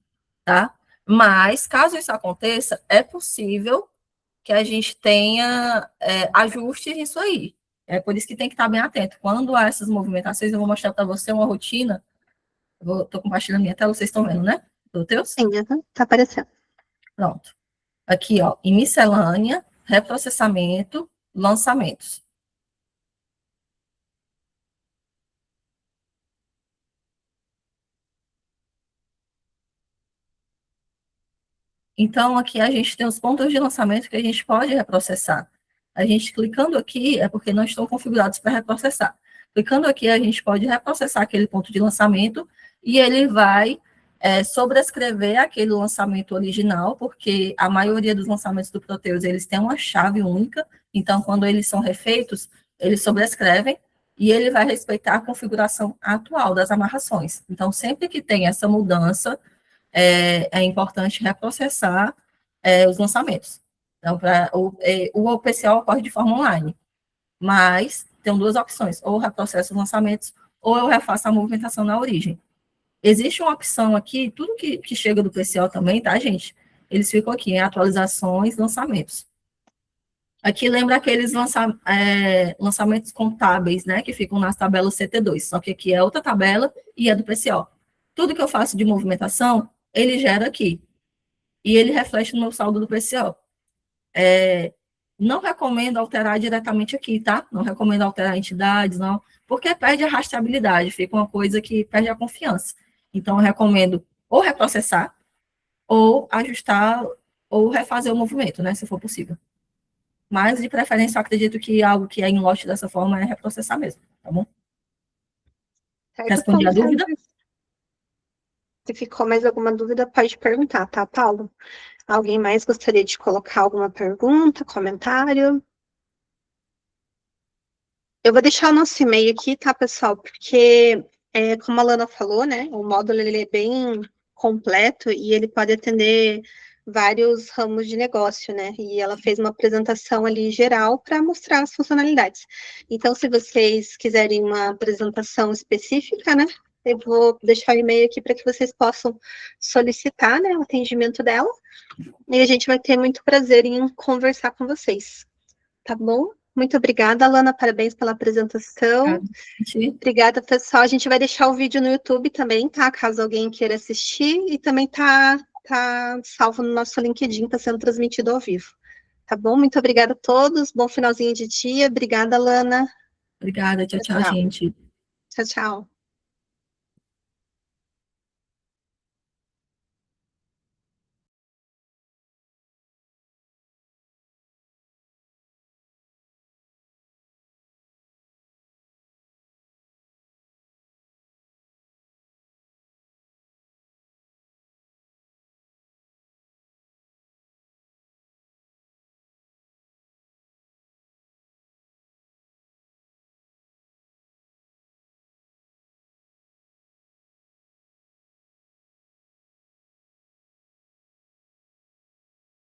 tá? Mas, caso isso aconteça, é possível que a gente tenha ajustes nisso aí. É por isso que tem que estar bem atento. Quando há essas movimentações, eu vou mostrar para você uma rotina. Estou compartilhando minha tela, vocês estão vendo, né? Do teus? Sim, está aparecendo. Pronto. Aqui, ó, em miscelânea, reprocessamento, lançamentos. Então, aqui a gente tem os pontos de lançamento que a gente pode reprocessar. A gente clicando aqui é porque não estão configurados para reprocessar. Clicando aqui, a gente pode reprocessar aquele ponto de lançamento e ele vai sobrescrever aquele lançamento original, porque a maioria dos lançamentos do Proteus, eles têm uma chave única, então, quando eles são refeitos, eles sobrescrevem e ele vai respeitar a configuração atual das amarrações. Então, sempre que tem essa mudança, é importante reprocessar os lançamentos. Então, o OPCO ocorre de forma online, mas tem duas opções, ou eu reprocesso os lançamentos, ou eu refaço a movimentação na origem. Existe uma opção aqui, tudo que chega do PCO também, tá, gente? Eles ficam aqui em atualizações, lançamentos. Aqui lembra aqueles lançamentos contábeis, né, que ficam nas tabelas CT2, só que aqui é outra tabela e é do PCO. Tudo que eu faço de movimentação, ele gera aqui. E ele reflete no meu saldo do PCO. Não recomendo alterar diretamente aqui, tá? Não recomendo alterar entidades, não, porque perde a rastreabilidade, fica uma coisa que perde a confiança. Então, eu recomendo ou reprocessar, ou ajustar, ou refazer o movimento, né, se for possível. Mas, de preferência, eu acredito que algo que é em lote dessa forma é reprocessar mesmo, tá bom? Respondi a dúvida? Se ficou mais alguma dúvida, pode perguntar, tá, Paulo? Alguém mais gostaria de colocar alguma pergunta, comentário? Eu vou deixar o nosso e-mail aqui, tá, pessoal? Porque, como a Lana falou, né, o módulo ele é bem completo e ele pode atender vários ramos de negócio, né? E ela fez uma apresentação ali geral para mostrar as funcionalidades. Então, se vocês quiserem uma apresentação específica, né, eu vou deixar o e-mail aqui para que vocês possam solicitar, né, o atendimento dela. E a gente vai ter muito prazer em conversar com vocês. Tá bom? Muito obrigada, Alana. Parabéns pela apresentação. Obrigada, pessoal. A gente vai deixar o vídeo no YouTube também, tá? Caso alguém queira assistir. E também tá salvo no nosso LinkedIn, tá sendo transmitido ao vivo. Tá bom? Muito obrigada a todos. Bom finalzinho de dia. Obrigada, Alana. Obrigada. Tchau, tchau, gente. Tchau, tchau.